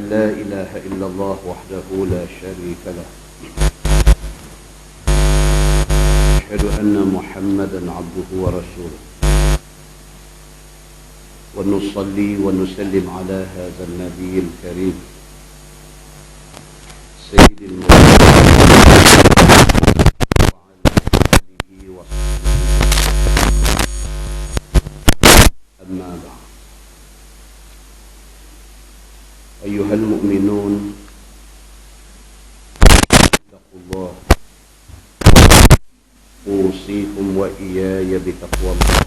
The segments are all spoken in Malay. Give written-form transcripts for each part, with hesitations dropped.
أن لا إله إلا الله وحده لا شريك له أشهد أن محمدا عبده ورسوله ونصلي ونسلم على هذا النبي الكريم سيد المرسلين وعلى آله وصحبه أما بعد. أيها المؤمنون اتقوا الله أوصيكم وإياي بتقوى الله.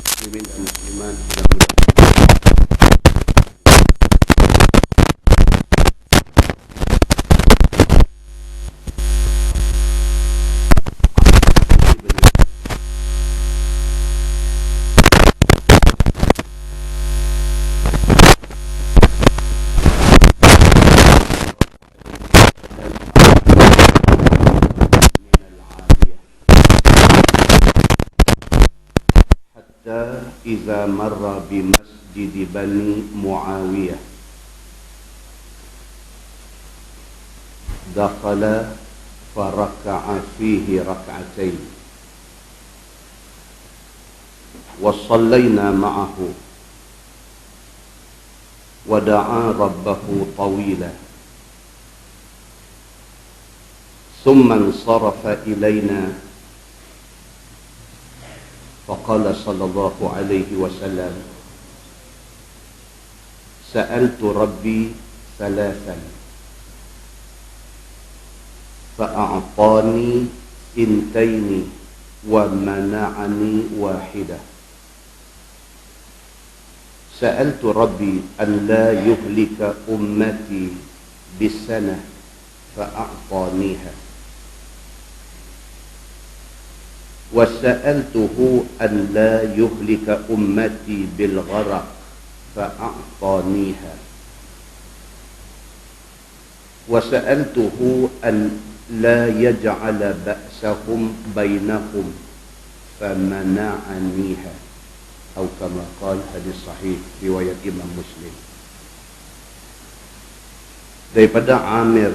مسلمين المسلمات إذا مر بمسجد بني معاوية دخل فركع فيه ركعتين وصلينا معه ودعا ربه طويلا ثم انصرف إلينا فقال صلى الله عليه وسلم سألت ربي ثلاثا فأعطاني ثنتين ومنعني واحدة. سألت ربي أن لا يهلك أمتي بالسنة فأعطانيها وسألته أن لا يهلك أمتي بالغرق فأعطانيها وسألته أن لا يجعل بأسهم بينهم فمنعنيها أو كما قال hadis sahih riwayat Imam Muslim. Daripada Amir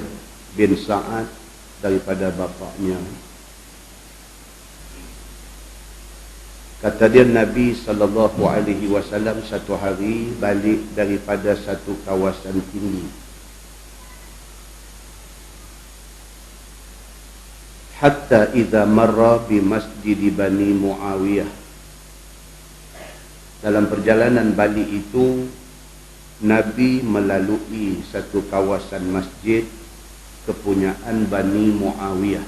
bin Sa'ad, daripada bapaknya, kata dia Nabi sallallahu alaihi wasallam satu hari balik daripada satu kawasan tinggi. Hatta idza marra bi masjid Bani Muawiyah. Dalam perjalanan balik itu Nabi melalui satu kawasan masjid kepunyaan Bani Muawiyah.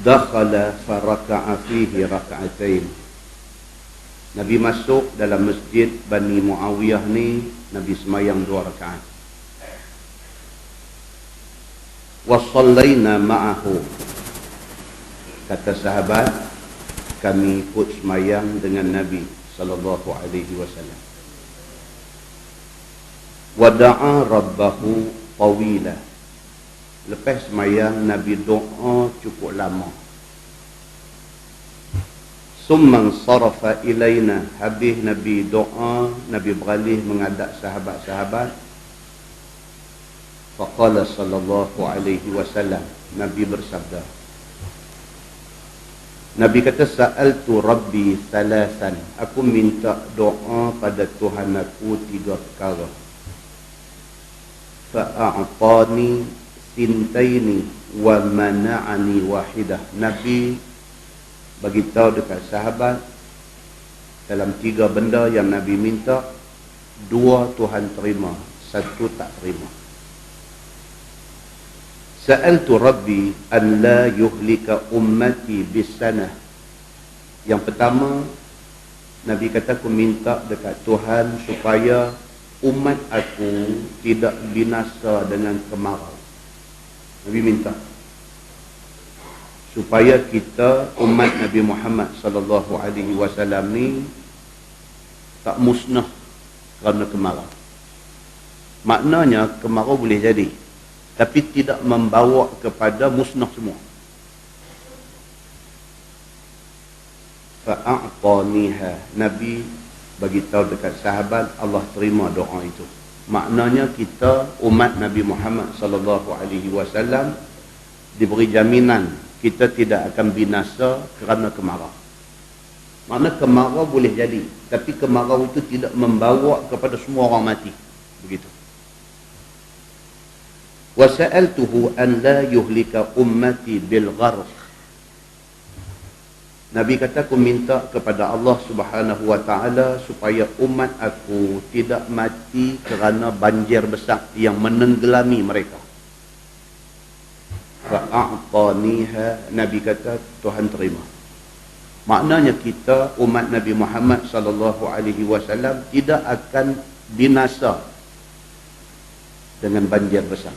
Dakhala faraka'a fihi raka'atain. Nabi masuk dalam masjid Bani Muawiyah ni, Nabi semayang 2 rakaat. Wa sallaina ma'ahu. Kata sahabat, kami ikut semayang dengan Nabi sallallahu alaihi wasallam. Wa da'a rabbahu tawila. Lepas semayang Nabi doa cukup lama. Summan sarafa ilaina. Habis Nabi doa, Nabi beralih menghadap sahabat-sahabat. Faqala sallallahu alaihi wasallam, Nabi bersabda, Nabi kata, sa'altu rabbi thalathan. Aku minta doa pada Tuhan aku 3 perkara. Fa'a'tani sintaini wa mana'ani wahidah. Nabi bagi tahu dekat sahabat, dalam 3 benda yang Nabi minta, 2 Tuhan terima, 1 tak terima. Sa'altu rabbi an la yuhlika ummati bisanah. Yang pertama, Nabi kata aku minta dekat Tuhan supaya umat aku tidak binasa dengan kemarau. Nabi minta supaya kita umat Nabi Muhammad sallallahu alaihi wasallam ni tak musnah kerana kemarau. Maknanya kemarau boleh jadi, tapi tidak membawa kepada musnah semua. Fa'a'taniha, Nabi bagi tahu dekat sahabat, Allah terima doa itu. Maknanya kita umat Nabi Muhammad sallallahu alaihi wasallam diberi jaminan kita tidak akan binasa kerana kemarau. Makna kemarau boleh jadi, tapi kemarau itu tidak membawa kepada semua orang mati. Begitu. Wa sa'altuhu an la yuhlika ummati bil gharq. Nabi kata, aku minta kepada Allah Subhanahu wa taala supaya umat aku tidak mati kerana banjir besar yang menenggelami mereka. Fa'a'taniha, Nabi kata Tuhan terima. Maknanya kita umat Nabi Muhammad sallallahu alaihi wasallam tidak akan binasa dengan banjir besar.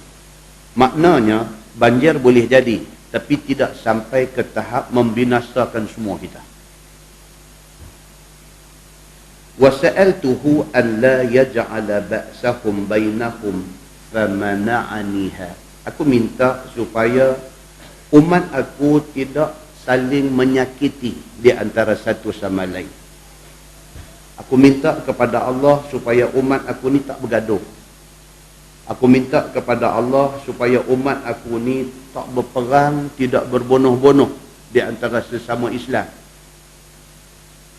Maknanya banjir boleh jadi, tapi tidak sampai ke tahap membinasakan semua kita. Wa sa'altuhu an la yaj'ala ba'sahum bainahum famana'aniha. Aku minta supaya umat aku tidak saling menyakiti di antara satu sama lain. Aku minta kepada Allah supaya umat aku ni tak bergaduh. Aku minta kepada Allah supaya umat aku ni tak berperang, tidak berbunuh-bunuh di antara sesama Islam.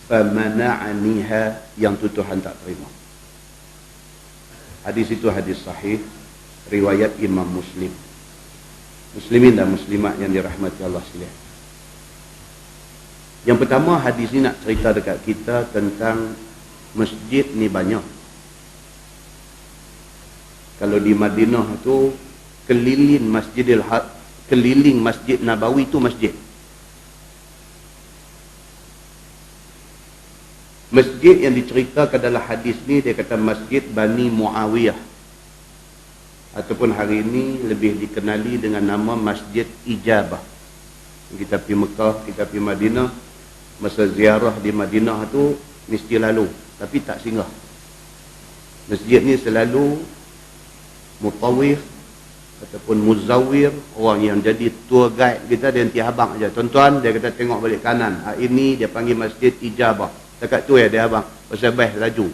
Famana'aniha, yang tu Tuhan tak terima. Hadis itu hadis sahih, riwayat Imam Muslim. Muslimin dan muslimat yang dirahmati Allah sekalian. Yang pertama, hadis ni nak cerita dekat kita tentang masjid ni banyak. Kalau di Madinah tu keliling Masjid Nabawi tu masjid. Masjid yang diceritakan dalam hadis ni dia kata Masjid Bani Muawiyah, ataupun hari ini lebih dikenali dengan nama Masjid Ijabah. Kita pergi Mekah, kita pergi Madinah, masa ziarah di Madinah tu mesti lalu, tapi tak singgah. Masjid ni selalu mutawif ataupun muzawir, orang yang jadi tour guide kita, dia nanti habang aja. Tuan-tuan, dia kata tengok balik kanan. Ini dia panggil Masjid Ijabah. Dekat tu ya dia habang. Pasal baik laju.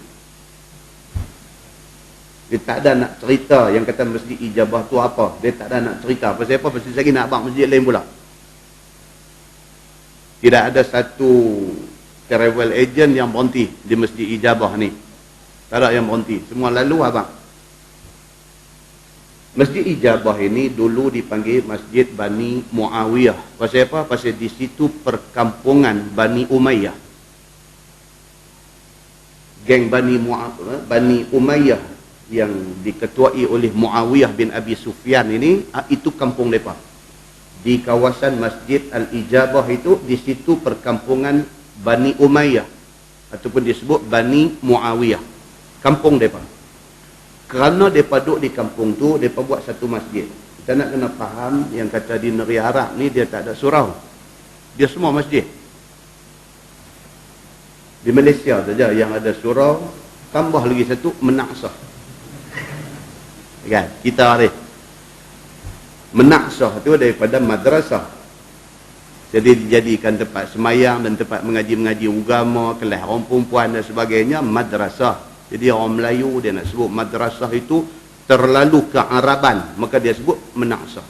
Dia tak ada nak cerita yang kata Masjid Ijabah tu apa. Dia tak ada nak cerita. Pasal apa? Pasal lagi nak habang masjid lain pula. Tidak ada satu travel agent yang berhenti di Masjid Ijabah ni. Tak ada yang berhenti. Semua lalu abang. Masjid Ijabah ini dulu dipanggil Masjid Bani Muawiyah. Pasal apa? Pasal di situ perkampungan Bani Umayyah. Geng Bani Umayyah yang diketuai oleh Muawiyah bin Abi Sufyan ini, itu kampung mereka. Di kawasan Masjid Al-Ijabah itu, di situ perkampungan Bani Umayyah, ataupun disebut Bani Muawiyah, kampung mereka. Kerana mereka duduk di kampung tu, mereka buat satu masjid. Kita nak kena faham yang kata di negeri Arab ni dia tak ada surau, dia semua masjid. Di Malaysia saja yang ada surau, tambah lagi satu Menaksah. Kan? Kita ni Menaksah tu daripada madrasah. Jadi dijadikan tempat semayang dan tempat mengaji-mengaji agama, kelas orang perempuan dan sebagainya, madrasah. Jadi orang Melayu dia nak sebut madrasah itu terlalu kearaban, maka dia sebut Menaksah.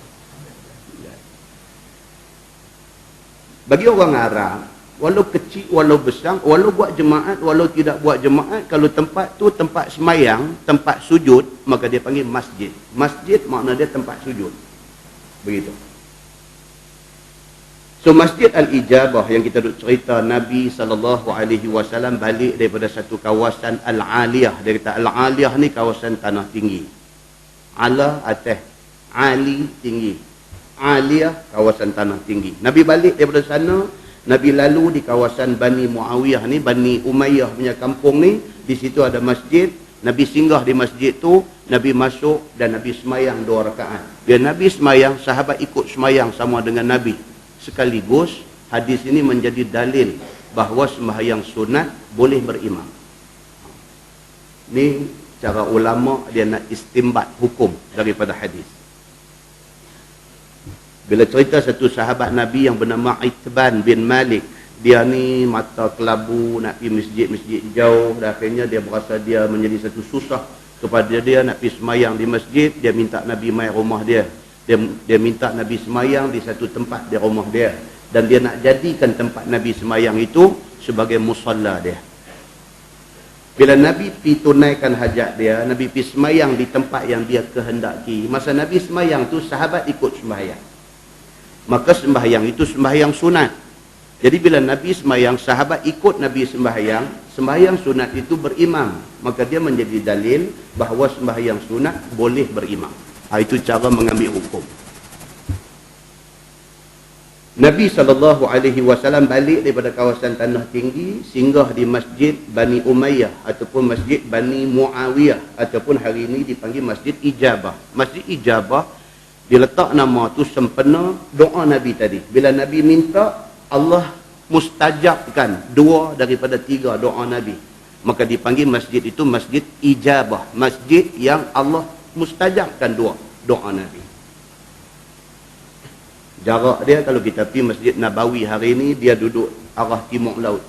Bagi orang Arab, walau kecil, walau besar, walau buat jemaat, walau tidak buat jemaat, kalau tempat tu tempat semayang, tempat sujud, maka dia panggil masjid. Masjid makna dia tempat sujud. Begitu. So Masjid Al-Ijabah yang kita duk cerita, Nabi SAW balik daripada satu kawasan Al-Aliyah. Dia kata Al-Aliyah ni kawasan tanah tinggi. Ala atas, Ali tinggi. Aliyah kawasan tanah tinggi. Nabi balik daripada sana, Nabi lalu di kawasan Bani Muawiyah ni, Bani Umayyah punya kampung ni. Di situ ada masjid. Nabi singgah di masjid tu, Nabi masuk dan Nabi semayang 2 rakaat. Bila Nabi semayang, sahabat ikut semayang sama dengan Nabi. Sekaligus hadis ini menjadi dalil bahawa sembahyang sunat boleh berimam. Ni cara ulama dia nak istimbat hukum daripada hadis. Bila cerita satu sahabat Nabi yang bernama Itban bin Malik, dia ni mata kelabu, nak pergi masjid-masjid jauh, dan akhirnya dia berasa dia menjadi satu susah kepada dia nak pergi semayang di masjid. Dia minta Nabi mai rumah dia. Dia minta Nabi semayang di satu tempat di rumah dia, dan dia nak jadikan tempat Nabi semayang itu sebagai musalla dia. Bila Nabi pergi tunaikan hajat dia, Nabi pergi semayang di tempat yang dia kehendaki. Masa Nabi semayang tu, sahabat ikut sembahyang. Maka sembahyang itu sembahyang sunat. Jadi bila Nabi sembahyang, sahabat ikut Nabi sembahyang, sembahyang sunat itu berimam. Maka dia menjadi dalil bahawa sembahyang sunat boleh berimam. Itu cara mengambil hukum. Nabi SAW balik daripada kawasan Tanah Tinggi, singgah di Masjid Bani Umayyah ataupun Masjid Bani Muawiyah, ataupun hari ini dipanggil Masjid Ijabah. Masjid Ijabah diletak nama tu sempena doa Nabi tadi. Bila Nabi minta, Allah mustajabkan 2 daripada 3 doa Nabi. Maka dipanggil masjid itu Masjid Ijabah. Masjid yang Allah mustajabkan doa Nabi. Jarak dia, kalau kita pergi Masjid Nabawi hari ini, dia duduk arah timur laut.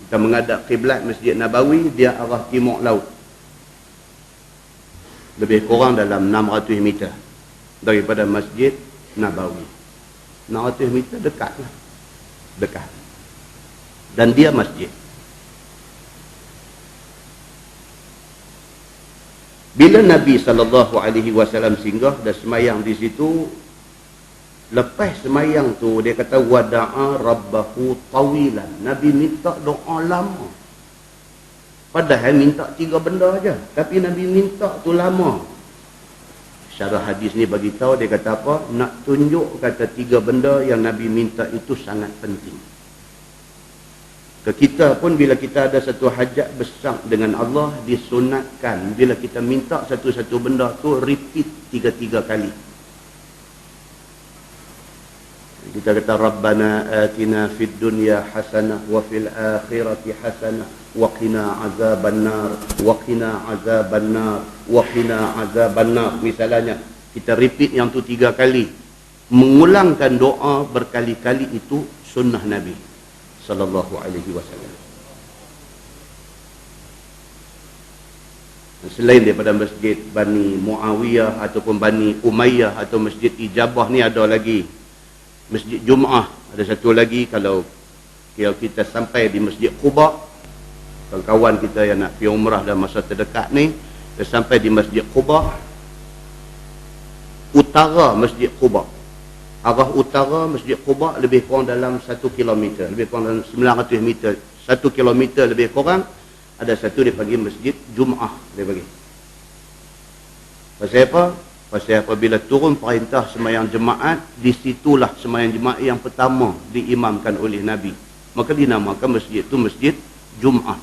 Kita menghadap kiblat Masjid Nabawi, dia arah timur laut. Lebih kurang dalam 600 meter daripada Masjid Nabawi. 600 meter dekat lah. Dekat. Dan dia masjid. Bila Nabi SAW singgah dan semayang di situ, lepas semayang tu, dia kata wada'a rabbahu tawilan. Nabi minta doa lama. Padahal minta 3 benda aja, tapi Nabi minta tu lama. Syarah hadis ni bagi tahu, dia kata apa? Nak tunjuk kata 3 benda yang Nabi minta itu sangat penting. Ke kita pun bila kita ada satu hajat besar dengan Allah, disunatkan bila kita minta satu-satu benda tu repeat 3 kali. Kita kata Rabbana atina fid dunya hasanah wa fil akhirati hasanah wa qina azabannar wa qina azabannar wa qina azabannar. Misalnya kita repeat yang tu 3 kali. Mengulangkan doa berkali-kali itu sunnah Nabi sallallahu alaihi wasallam. Selain daripada Masjid Bani Muawiyah ataupun Bani Umayyah atau Masjid Ijabah ni, ada lagi Masjid Jum'ah. Ada satu lagi, kalau kita sampai di Masjid Quba, kawan-kawan kita yang nak pergi umrah dalam masa terdekat ni, kita sampai di Masjid Quba, utara Masjid Quba, arah utara Masjid Quba lebih kurang dalam 1 kilometer, lebih kurang dalam 900 meter, 1 kilometer lebih kurang, ada satu dia panggil Masjid Jum'ah. Dia bagi pasal apa? Pasal apabila turun perintah semayang jemaat, disitulah semayang jemaat yang pertama diimamkan oleh Nabi. Maka dinamakan masjid itu Masjid Jum'ah.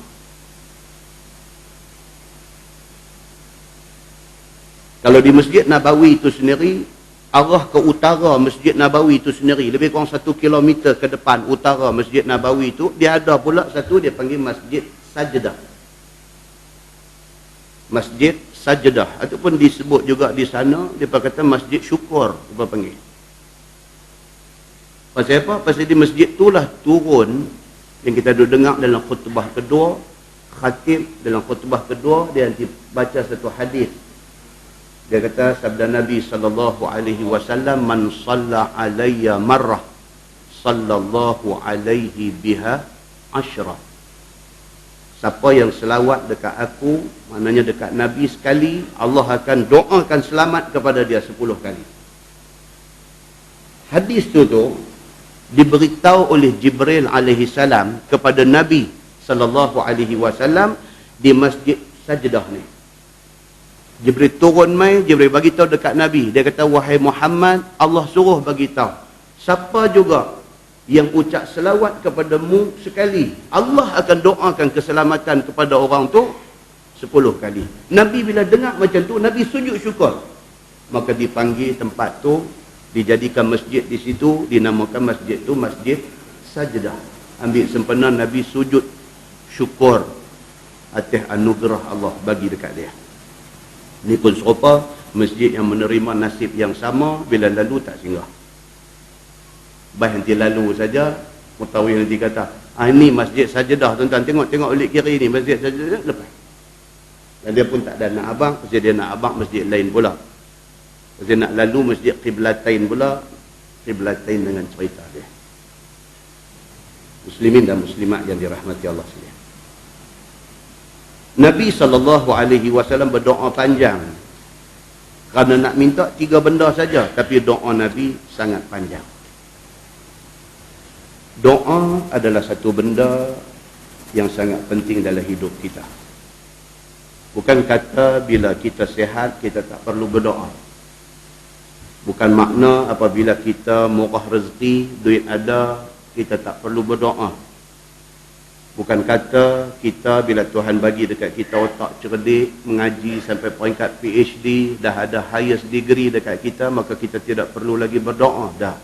Kalau di Masjid Nabawi itu sendiri, arah ke utara Masjid Nabawi itu sendiri, lebih kurang 1 kilometer ke depan utara Masjid Nabawi itu, dia ada pula satu dia panggil Masjid Sajdah. Masjid Sajdah, ataupun disebut juga di sana, dia kata Masjid Syukur, apa panggil. Pasal apa? Pasal di masjid itulah turun, yang kita duduk dengar dalam khutbah kedua, khatib dalam khutbah kedua, dia nanti baca satu hadis. Dia kata sabda Nabi SAW, man salla alayya marrah, sallallahu alaihi biha asyrah. Siapa yang selawat dekat aku, maknanya dekat Nabi sekali, Allah akan doakan selamat kepada dia 10 kali. Hadis tu diberitahu oleh Jibril alaihi salam kepada Nabi sallallahu alaihi wasallam di Masjid Sajdah ni. Jibril turun mai, Jibril bagi tahu dekat Nabi. Dia kata, wahai Muhammad, Allah suruh bagi tahu, siapa juga yang ucap selawat kepadamu sekali, Allah akan doakan keselamatan kepada orang tu 10 kali. Nabi bila dengar macam tu, Nabi sujud syukur. Maka dipanggil tempat tu, dijadikan masjid di situ, dinamakan masjid tu Masjid Sajdah. Ambil sempena Nabi sujud syukur atas anugerah Allah bagi dekat dia. Ini pun serupa, masjid yang menerima nasib yang sama, bila lalu tak singgah. Baik nanti lalu saja, mutawif nanti kata, ini masjid sajadah tuan-tuan, tengok ulik kiri ni, masjid sajadah, lepas. Dan dia pun tak ada nak abang, pasal dia nak abang masjid lain pula. Pasal nak lalu masjid Qiblatain pula, Qiblatain dengan cerita dia. Muslimin dan muslimat yang dirahmati Allah sekalian. Nabi SAW berdoa panjang. Kerana nak minta 3 benda saja, tapi doa Nabi sangat panjang. Doa adalah satu benda yang sangat penting dalam hidup kita. Bukan kata bila kita sihat, kita tak perlu berdoa. Bukan makna apabila kita murah rezeki, duit ada, kita tak perlu berdoa. Bukan kata kita bila Tuhan bagi dekat kita otak cerdik, mengaji sampai peringkat PhD, dah ada highest degree dekat kita, maka kita tidak perlu lagi berdoa. Dah.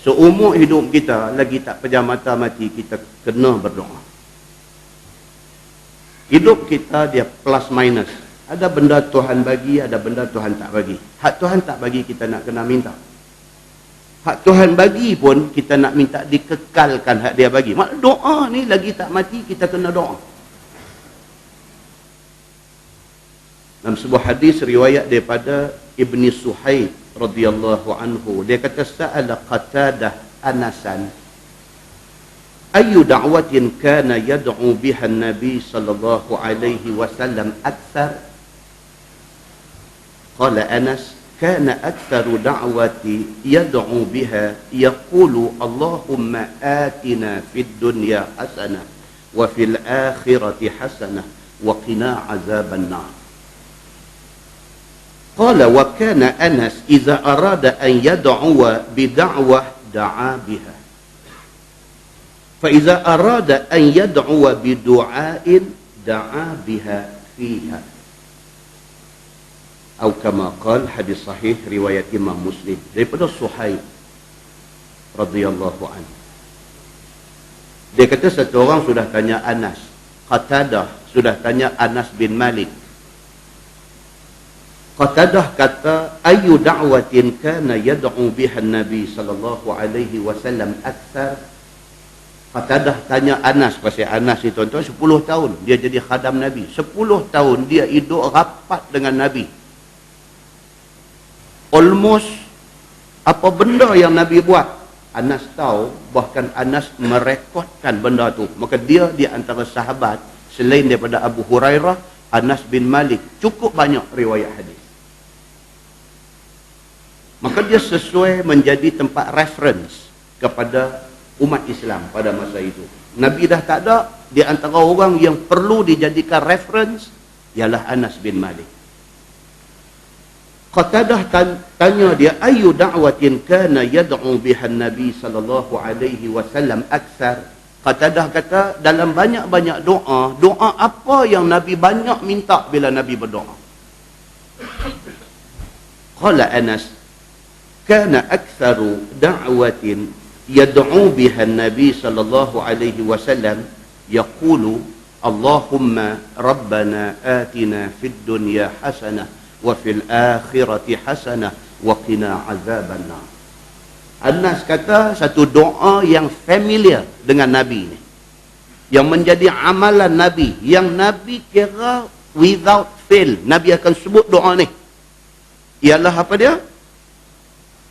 Seumur hidup kita, lagi tak pejam mata mati, kita kena berdoa. Hidup kita dia plus minus. Ada benda Tuhan bagi, ada benda Tuhan tak bagi. Hak Tuhan tak bagi, kita nak kena minta. Hak Tuhan bagi pun, kita nak minta dikekalkan hak dia bagi. Mak doa ni lagi tak mati, kita kena doa. Dalam sebuah hadis riwayat daripada Ibni Suhaib radhiyallahu anhu, dia kata sa'ala Qatadah Anasan ayu da'watin kana yad'u biha an-nabi sallallahu alaihi wasallam akthar. Qala Anas kana aktharu da'wati yad'u biha yaqulu Allahumma atina fid dunya hasanah wa fil akhirati hasanah wa qina azaban nar. Qala wa kana Anas idza arada an yad'uwa bid'awah da'a biha. Fa idza arada an yad'uwa bidu'ain da'a biha fiha. Atau kama qala, hadis sahih riwayat Imam Muslim daripada Suhaib radhiyallahu anhu. Dia kata satu orang sudah tanya Anas, Qatadah sudah tanya Anas bin Malik. Qatadah kata, ayu da'watin kana yad'u biha an-nabi sallallahu alaihi wasallam akthar. Qatadah tanya Anas, pasal Anas ni tuan-tuan 10 tahun dia jadi khadam Nabi. 10 tahun dia hidup rapat dengan Nabi. Almost apa benda yang Nabi buat, Anas tahu, bahkan Anas merekodkan benda tu. Maka dia di antara sahabat selain daripada Abu Hurairah, Anas bin Malik cukup banyak riwayat hadis. Maka dia sesuai menjadi tempat reference kepada umat Islam pada masa itu. Nabi dah tak ada, di antara orang yang perlu dijadikan reference ialah Anas bin Malik. Qatadah tanya dia, ayu da'watin kana yad'u biha an-nabi sallallahu alaihi wasallam akthar. Qatadah kata, dalam banyak-banyak doa, doa apa yang Nabi banyak minta bila Nabi berdoa? Qala Anas, kana aktsaru da'watin yad'u biha an-nabi sallallahu alaihi wasallam yaqulu Allahumma rabbana atina fid dunya hasanah wa fil akhirati hasanah wa qina azaban nar. Anas kata satu doa yang familiar dengan Nabi ni, yang menjadi amalan Nabi, yang Nabi kira without fail Nabi akan sebut doa ni, ialah apa dia?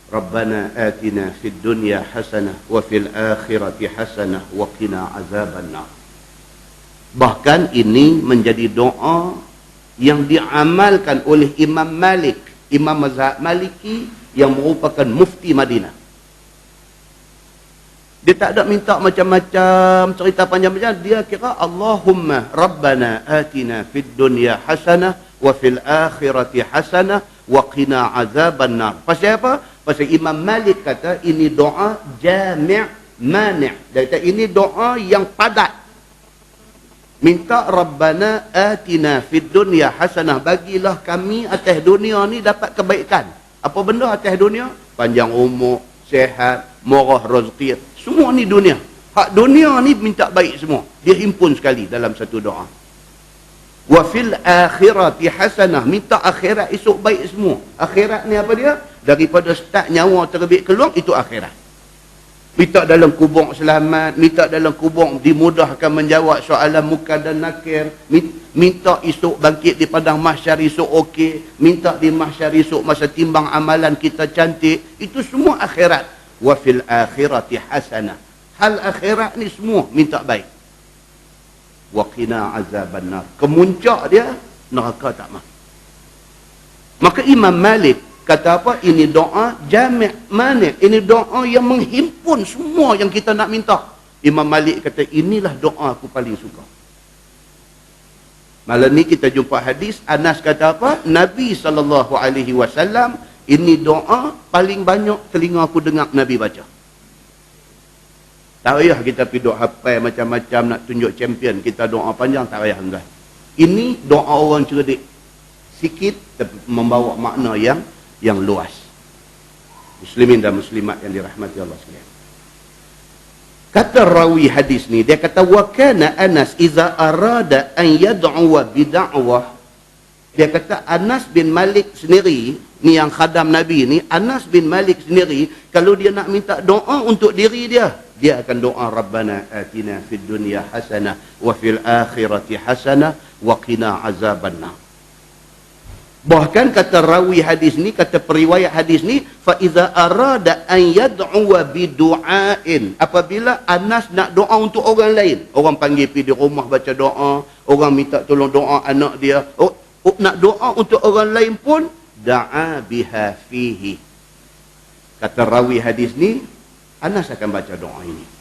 Rabbana atina fid dunya hasanah wa fil akhirati hasanah wa qina azaban nar. Bahkan ini menjadi doa yang diamalkan oleh Imam Malik, Imam mazhab Maliki yang merupakan mufti Madinah. Dia tak ada minta macam-macam cerita panjang-panjang, dia kira Allahumma Rabbana atina fid dunya hasanah wa fil akhirati hasanah wa qina azaban nar. Pasal apa? Pasal Imam Malik kata ini doa jami' mani'. Dia kata ini doa yang padat. Minta Rabbana atina fid dunya hasanah, bagilah kami atas dunia ni dapat kebaikan. Apa benda atas dunia? Panjang umur, sihat, murah rezeki. Semua ni dunia. Hak dunia ni minta baik semua. Dia himpun sekali dalam satu doa. Wa fil akhirati hasanah, minta akhirat esok baik semua. Akhirat ni apa dia? Daripada start nyawa terbit keluar, itu akhirat. Minta dalam kubur selamat, minta dalam kubur dimudahkan menjawab soalan muka dan nakir, minta esok bangkit di padang mahsyar esok okey, minta di mahsyar esok masa timbang amalan kita cantik. Itu semua akhirat. Wa fil akhirati hasanah. Hal akhirat ni semua minta baik. Wa qina azabannar. Kemuncak dia neraka tak mah. Maka Imam Malik kata apa? Ini doa jami' mani'. Ini doa yang menghimpun semua yang kita nak minta. Imam Malik kata, inilah doa aku paling suka. Malam ni kita jumpa hadis, Anas kata apa? Nabi SAW, ini doa paling banyak telinga aku dengar Nabi baca. Tak payah kita pergi doa hafal macam-macam nak tunjuk champion. Kita doa panjang, tak payah enggak. Ini doa orang cerdik. Sikit tapi membawa makna yang luas. Muslimin dan muslimat yang dirahmati Allah sekalian. Kata rawi hadis ni, dia kata wa kana Anas iza arada an yad'u bid'awah. Dia kata Anas bin Malik sendiri, ni yang khadam Nabi ni, Anas bin Malik sendiri, kalau dia nak minta doa untuk diri dia, dia akan doa Rabbana atina fid dunya hasanah wa fil akhirati hasanah wa qina azabannar. Bahkan kata rawi hadis ni, kata periwayat hadis ni, fa iza arada an yad'u bi du'ain, apabila Anas nak doa untuk orang lain, orang panggil pergi di rumah baca doa, orang minta tolong doa anak dia, nak doa untuk orang lain pun da'a biha fihi. Kata rawi hadis ni, Anas akan baca doa ini.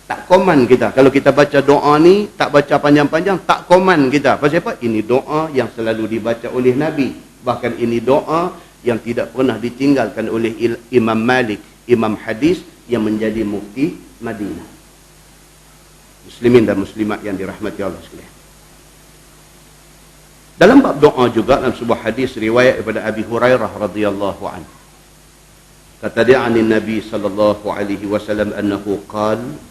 Tak komen kita. Kalau kita baca doa ni, tak baca panjang-panjang, tak komen kita. Pasal apa? Ini doa yang selalu dibaca oleh Nabi. Bahkan ini doa yang tidak pernah ditinggalkan oleh Imam Malik, Imam Hadis yang menjadi mufti Madinah. Muslimin dan muslimat yang dirahmati Allah sekalian. Dalam bab doa juga, dalam sebuah hadis riwayat daripada Abi Hurairah radhiyallahu anhu. Kata dia anin Nabi sallallahu alaihi wasallam annahu qala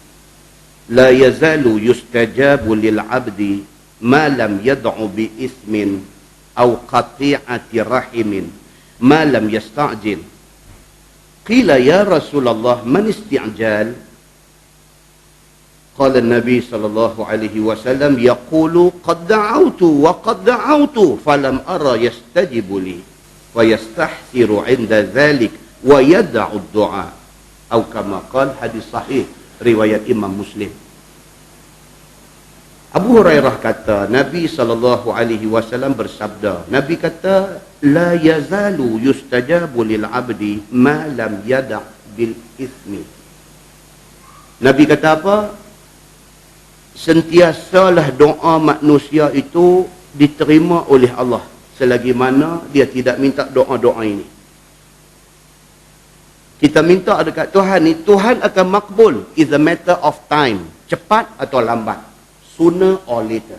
la yazalu yustajabu lil abdi ma lam yad'u bi ismin aw qati'ati rahimin ma lam yasta'jil. Qila ya Rasulullah man isti'jal? Qala an-nabi sallallahu alaihi wasallam yaqulu qad da'awtu wa qad da'awtu falam ara yastajibu li wa yastahsiru 'inda dhalik wa yad'u ad-du'a atau kama qala. Hadis sahih riwayat Imam Muslim. Abu Hurairah kata, Nabi SAW bersabda, Nabi kata, la yazalu yustajabu lil abdi ma lam yada' bil ismi. Nabi kata apa? Sentiasalah doa manusia itu diterima oleh Allah selagi mana dia tidak minta doa-doa ini. Kita minta dekat Tuhan ni, Tuhan akan makbul. It's a matter of time. Cepat atau lambat. Sooner or later.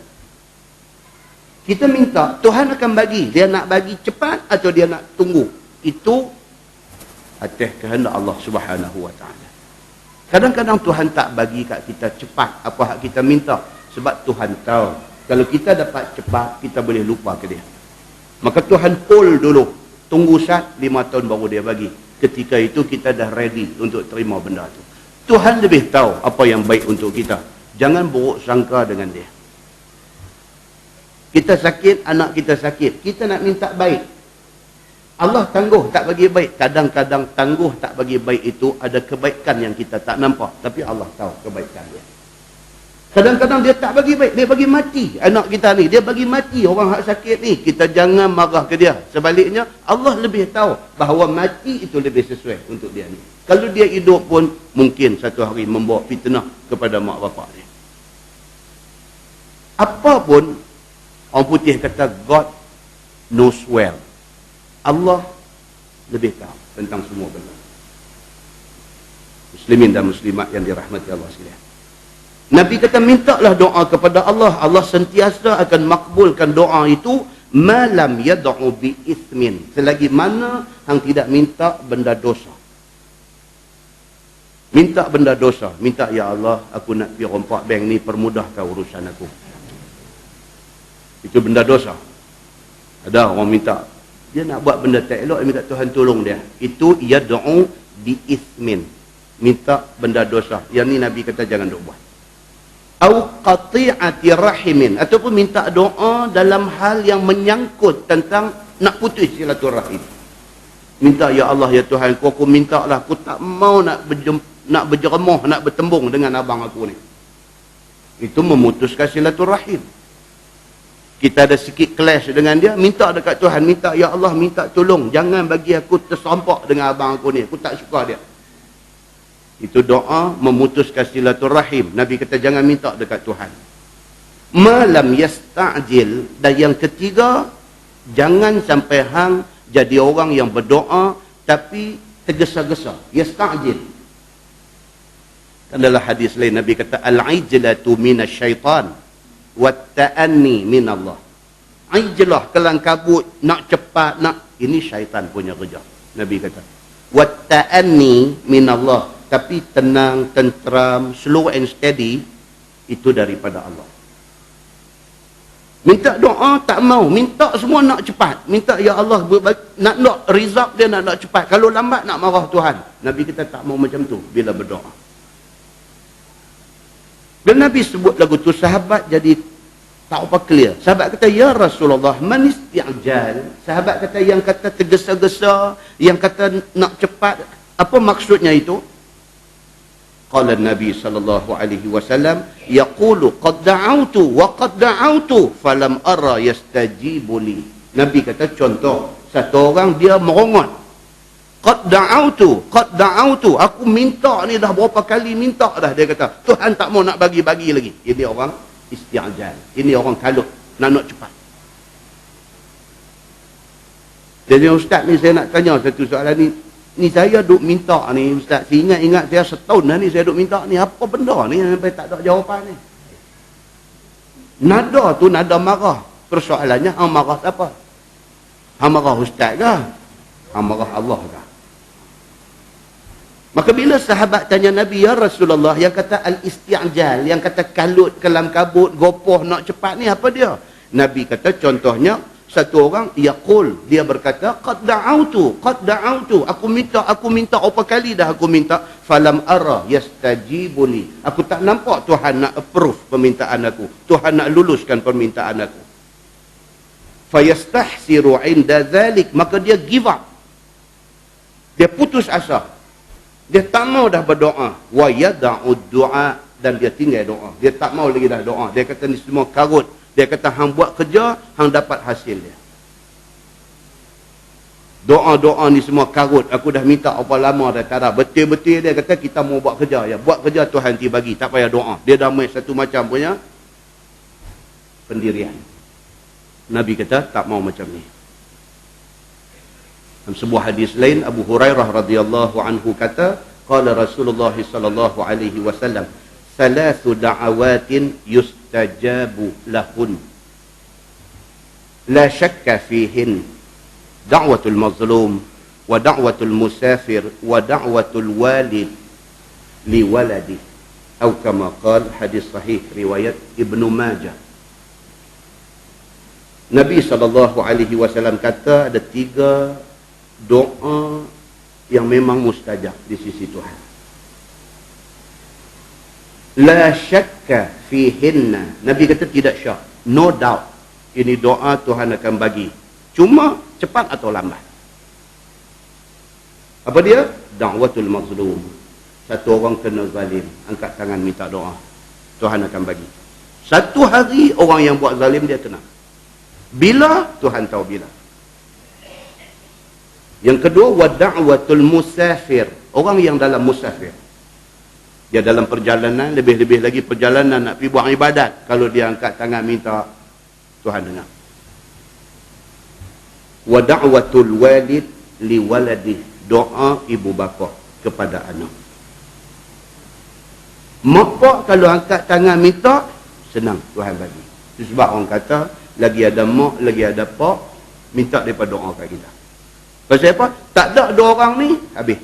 Kita minta, Tuhan akan bagi. Dia nak bagi cepat atau dia nak tunggu. Itu atas kehendak Allah Subhanahu wa ta'ala. Kadang-kadang Tuhan tak bagi kat kita cepat apa hak kita minta. Sebab Tuhan tahu. Kalau kita dapat cepat, kita boleh lupa ke dia. Maka Tuhan hold dulu. Tunggu 5 tahun baru dia bagi. Ketika itu kita dah ready untuk terima benda tu. Tuhan lebih tahu apa yang baik untuk kita. Jangan buruk sangka dengan dia. Kita sakit, anak kita sakit. Kita nak minta baik. Allah tangguh tak bagi baik. Kadang-kadang tangguh tak bagi baik itu ada kebaikan yang kita tak nampak. Tapi Allah tahu kebaikan dia. Kadang-kadang dia tak bagi baik. Dia bagi mati anak kita ni. Dia bagi mati orang hak sakit ni. Kita jangan marah ke dia. Sebaliknya, Allah lebih tahu bahawa mati itu lebih sesuai untuk dia ni. Kalau dia hidup pun, mungkin satu hari membawa fitnah kepada mak bapak dia. Apa pun, orang putih kata, God knows well. Allah lebih tahu tentang semua benda. Muslimin dan muslimat yang dirahmati Allah sekalian. Nabi kata, mintalah doa kepada Allah. Allah sentiasa akan makbulkan doa itu. Malam yad'u bi ismin. Selagi mana hang tidak minta benda dosa. Minta benda dosa. Minta, ya Allah, aku nak pergi rompak bank ni, permudahkan urusan aku. Itu benda dosa. Ada orang minta, dia nak buat benda tak elok, dia minta Tuhan tolong dia. Itu yad'u biithmin, minta benda dosa. Yang ni Nabi kata jangan duk buat. Au qati'ati rahimin, ataupun minta doa dalam hal yang menyangkut tentang nak putus silaturahim. Minta, ya Allah, ya Tuhan, aku minta lah, aku tak mau nak berjeremuh, nak bertembung dengan abang aku ni. Itu memutuskan silaturahim. Kita ada sikit clash dengan dia, minta dekat Tuhan, minta, ya Allah, minta tolong, jangan bagi aku tersampak dengan abang aku ni, aku tak suka dia. Itu doa memutuskan silaturahim. Nabi kata jangan minta dekat Tuhan. Malam yasta'jil. Dan yang ketiga, jangan sampai hang jadi orang yang berdoa tapi tergesa-gesa. Yasta'jil. Adalah hadis lain Nabi kata al-ijlatu minasyaitan wa ta'anni minallah. Ijlah, kelang kabut, nak cepat, nak, ini syaitan punya kerja. Nabi kata wa ta'anni minallah. Tapi tenang, tenteram, slow and steady, itu daripada Allah. Minta doa tak mau, minta semua nak cepat. Minta, ya Allah, nak result dia nak cepat. Kalau lambat nak marah Tuhan. Nabi kita tak mau macam tu bila berdoa. Dan Nabi sebut lagu tu, sahabat jadi tak apa clear. Sahabat kata, ya Rasulullah, man isti'jal. Sahabat kata, yang kata tergesa-gesa, yang kata nak cepat, apa maksudnya itu? Qala Nabi sallallahu alaihi wasallam, yaqulu qad da'awtu wa qad da'awtu falam ara yastajibu li. Nabi kata contoh, satu orang dia merongot. Qad da'awtu, aku minta ni dah berapa kali minta dah, dia kata Tuhan tak mau nak bagi lagi. Ini orang isti'jal. Ini orang kalut, nak cepat. Jadi ustaz ni saya nak tanya satu soalan ni. Ni saya duk minta ni ustaz, saya ingat saya setahun dah ni saya duk minta ni, apa benda ni sampai tak ada jawapan ni. Nada tu nada marah. Persoalannya hang marah siapa? Hang marah ustaz ke? Hang marah Allah ke? Maka bila sahabat tanya Nabi, ya Rasulullah, yang kata al-isti'jal, yang kata kalut, kelam kabut, gopoh nak cepat ni apa dia? Nabi kata contohnya, satu orang yaqul, dia berkata qad da'awtu, aku minta apa kali dah aku minta, falam ara yastajibuni, aku tak nampak Tuhan nak approve permintaan aku, Tuhan nak luluskan permintaan aku. Fayastahsiru inda dhalik, maka dia give up, dia putus asa, dia tak mau dah berdoa. Wa yada'ud du'a, dan dia tinggal doa, dia tak mau lagi dah doa. Dia kata ni semua karut. Dia kata hang buat kerja, hang dapat hasil dia. Doa-doa ni semua karut, aku dah minta apa lama dah tak ada. Betul-betul dia kata kita mau buat kerja, ya buat kerja Tuhan ti bagi, tak payah doa. Dia dah main satu macam punya pendirian. Nabi kata tak mau macam ni. Dalam sebuah hadis lain, Abu Hurairah radhiyallahu anhu kata, qala Rasulullah sallallahu alaihi wasallam, thalathu da'awatin yustajabu lahun la syakka fihin, da'watul mazlum wa da'watul musafir wa da'watul walid li waladi, atau kama qala, hadis sahih riwayat Ibnu Majah. Nabi SAW kata ada 3 doa yang memang mustajab di sisi Tuhan. La syakka fihinna, Nabi kata tidak syak, no doubt, ini doa Tuhan akan bagi, cuma cepat atau lambat. Apa dia? Da'watul mazlum, satu orang kena zalim, angkat tangan minta doa, Tuhan akan bagi. Satu hari orang yang buat zalim dia kena. Bila? Tuhan tahu bila. Yang kedua, wa da'watul musafir, orang yang dalam musafir, dia dalam perjalanan, lebih-lebih lagi perjalanan nak pergi buat ibadat, kalau dia angkat tangan minta, Tuhan dengar. Wa da'watul walid li waladih, doa ibu bapa kepada anak. Mak pak kalau angkat tangan minta, senang Tuhan bagi. Itu sebab orang kata lagi ada mak, lagi ada pak, minta daripada doa kat kita. Pasal apa? Tak ada 2 orang ni, habis.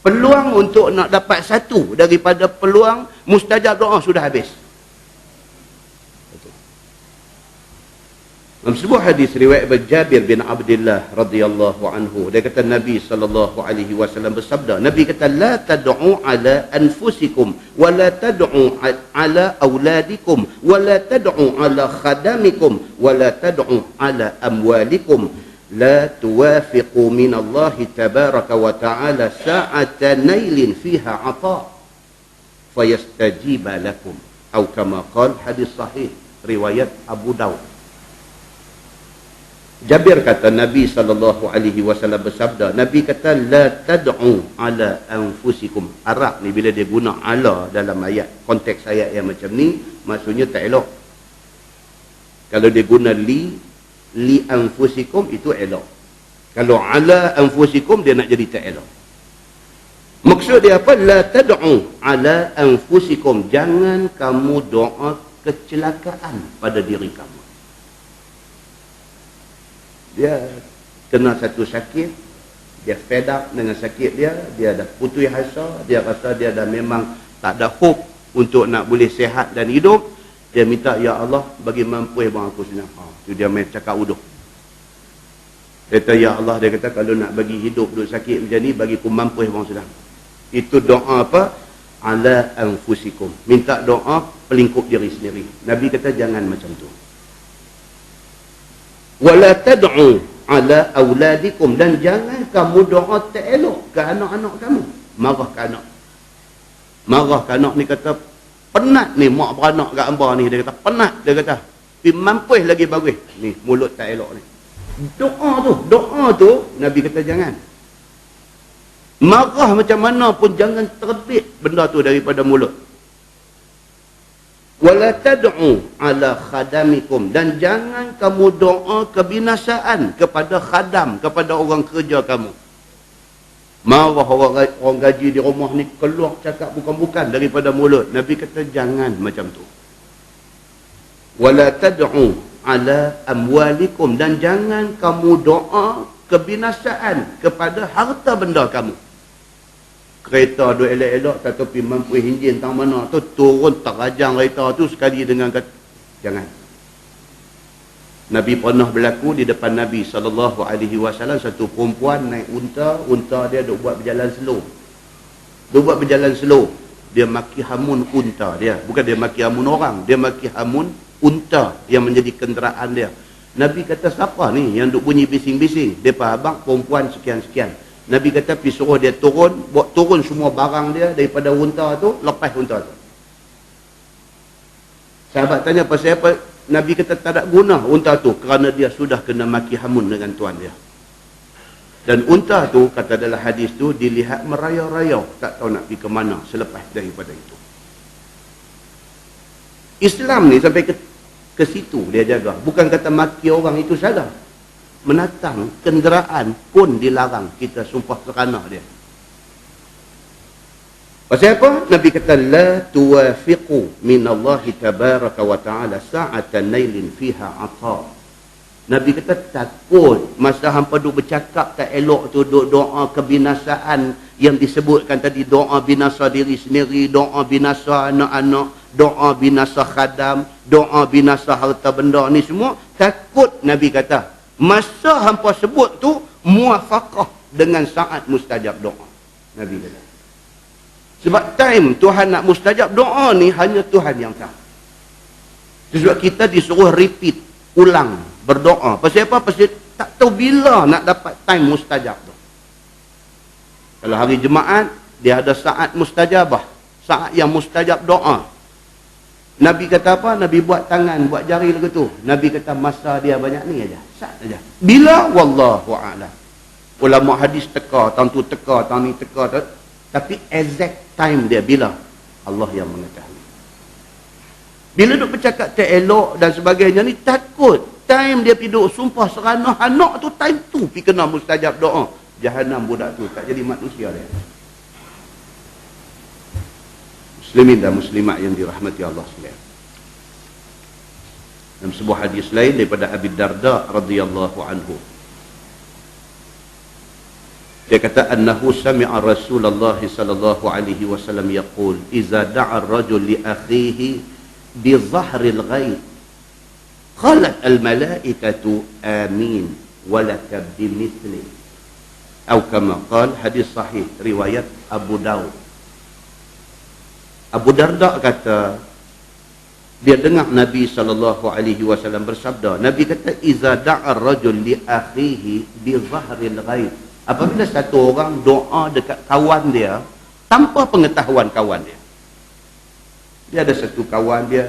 Peluang untuk nak dapat satu daripada peluang mustajab doa sudah habis. Dalam sebuah hadis riwayat Jabir bin Abdullah radhiyallahu anhu, dia kata Nabi sallallahu alaihi wasallam bersabda, Nabi kata la tad'u ala anfusikum wa la tad'u ala auladikum wa la tad'u ala khadamikum wa la tad'u ala amwalikum la tuwafiqu min Allah tabaraka wa ta'ala sa'ata nailin fiha 'ata fayastajiba lakum atau kama qala, hadis sahih riwayat Abu Daud. Jabir kata Nabi SAW bersabda, Nabi kata la tad'u ala anfusikum. Arab ni bila dia guna ala dalam ayat, konteks ayat yang macam ni, maksudnya tak elok. Kalau dia guna li anfusikum, itu elok. Kalau ala anfusikum, dia nak jadi tak elok. Maksud dia apa? La tad'u ala anfusikum. Jangan kamu doa kecelakaan pada diri kamu. Dia kena satu sakit, dia fed up dengan sakit dia dah putus asa, dia rasa dia dah memang tak ada hope untuk nak boleh sihat dan hidup. Dia minta, ya Allah bagi mampu bang aku senang. Tu dia main cakap uduh. Dia kata, ya Allah, dia kata kalau nak bagi hidup duduk sakit macam ni, bagi aku mampu bang senang. Itu doa apa? Ala anfusikum. Minta doa pelingkup diri sendiri. Nabi kata jangan macam tu. Wala tad'u ala auladikum, dan jangan kamu doa tak elok ke anak-anak kamu. Marah ke anak. Marah ke anak ni kata penat ni mak beranak kat hamba ni, dia kata penat, dia kata tapi mampus lagi bagus ni, mulut tak elok ni. Doa tu Nabi kata jangan. Marah macam mana pun jangan terbit benda tu daripada mulut. Wala tad'u ala khadamikum, dan jangan kamu doa kebinasaan kepada khadam, kepada orang kerja kamu. Marah orang gaji di rumah ni, keluar cakap bukan-bukan daripada mulut. Nabi kata jangan macam tu. Wala tad'u ala amwalikum, dan jangan kamu doa kebinasaan kepada harta benda kamu. Kereta duk elok-elok, tapi mampu enjin tang mana tu, turun terajang kereta tu sekali dengan kata jangan. Nabi pernah berlaku di depan Nabi SAW, satu perempuan naik unta dia duk buat berjalan slow. Dia maki hamun unta dia, bukan dia maki hamun orang, dia maki hamun unta yang menjadi kenderaan dia. Nabi kata siapa ni yang duk bunyi bising-bising? Depa abang perempuan sekian-sekian. Nabi kata pergi suruh dia turun, buat turun semua barang dia daripada unta tu, lepas unta tu. Sahabat tanya pasal apa? Nabi kata tak ada guna unta tu, kerana dia sudah kena maki hamun dengan tuan dia. Dan unta tu, kata dalam hadis tu, dilihat merayau-rayau, tak tahu nak pergi ke mana selepas daripada itu. Islam ni sampai ke situ dia jaga. Bukan kata maki orang itu salah. Menatang kenderaan pun dilarang, kita sumpah kerana dia. Pasal apa? Nabi kata la tuwafiqu min Allah tabaraka wa ta'ala sa'atan nailin fiha 'ata. Nabi kata takut masa hampa duk bercakap tak elok tu, duk doa kebinasaan yang disebutkan tadi, doa binasa diri sendiri, doa binasa anak-anak, doa binasa khadam, doa binasa harta benda ni semua, takut Nabi kata masa hampa sebut tu muafaqah dengan saat mustajab doa. Nabi kata. Sebab time Tuhan nak mustajab doa ni hanya Tuhan yang tahu. Sebab kita disuruh repeat, ulang berdoa. Pasal apa? Pasal tak tahu bila nak dapat time mustajab tu. Kalau hari Jumaat dia ada saat mustajabah, saat yang mustajab doa. Nabi kata apa? Nabi buat tangan, buat jari lagu tu. Nabi kata masa dia banyak ni aja, saat aja. Bila? Wallahu a'lam. Ulama hadis teka, tahun tu teka, tahun ni teka, tapi exact time dia bila? Allah yang mengetahui. Bila duk bercakap tak elok dan sebagainya ni, takut time dia pergi duk sumpah seranah anak tu, time tu pergi kena mustajab doa. Jahannam budak tu, tak jadi manusia dia. Muslimin dan muslimat yang dirahmati Allah sekalian. Dalam sebuah hadis lain daripada Abi Darda radhiyallahu anhu, dia kata annahu sami'a Rasulullah sallallahu alaihi wasallam yaqul idza da'a ar-rajul li akhihi bi dhahril ghaib qalat al-malaikatu amin walaka bimithli, atau kama qala, hadis sahih riwayat Abu Daud. Abu Darda kata dia dengar Nabi SAW bersabda, Nabi kata iza da'a rajul li akhihi bi zahril ghaib, apabila satu orang doa dekat kawan dia tanpa pengetahuan kawan dia. Dia ada satu kawan dia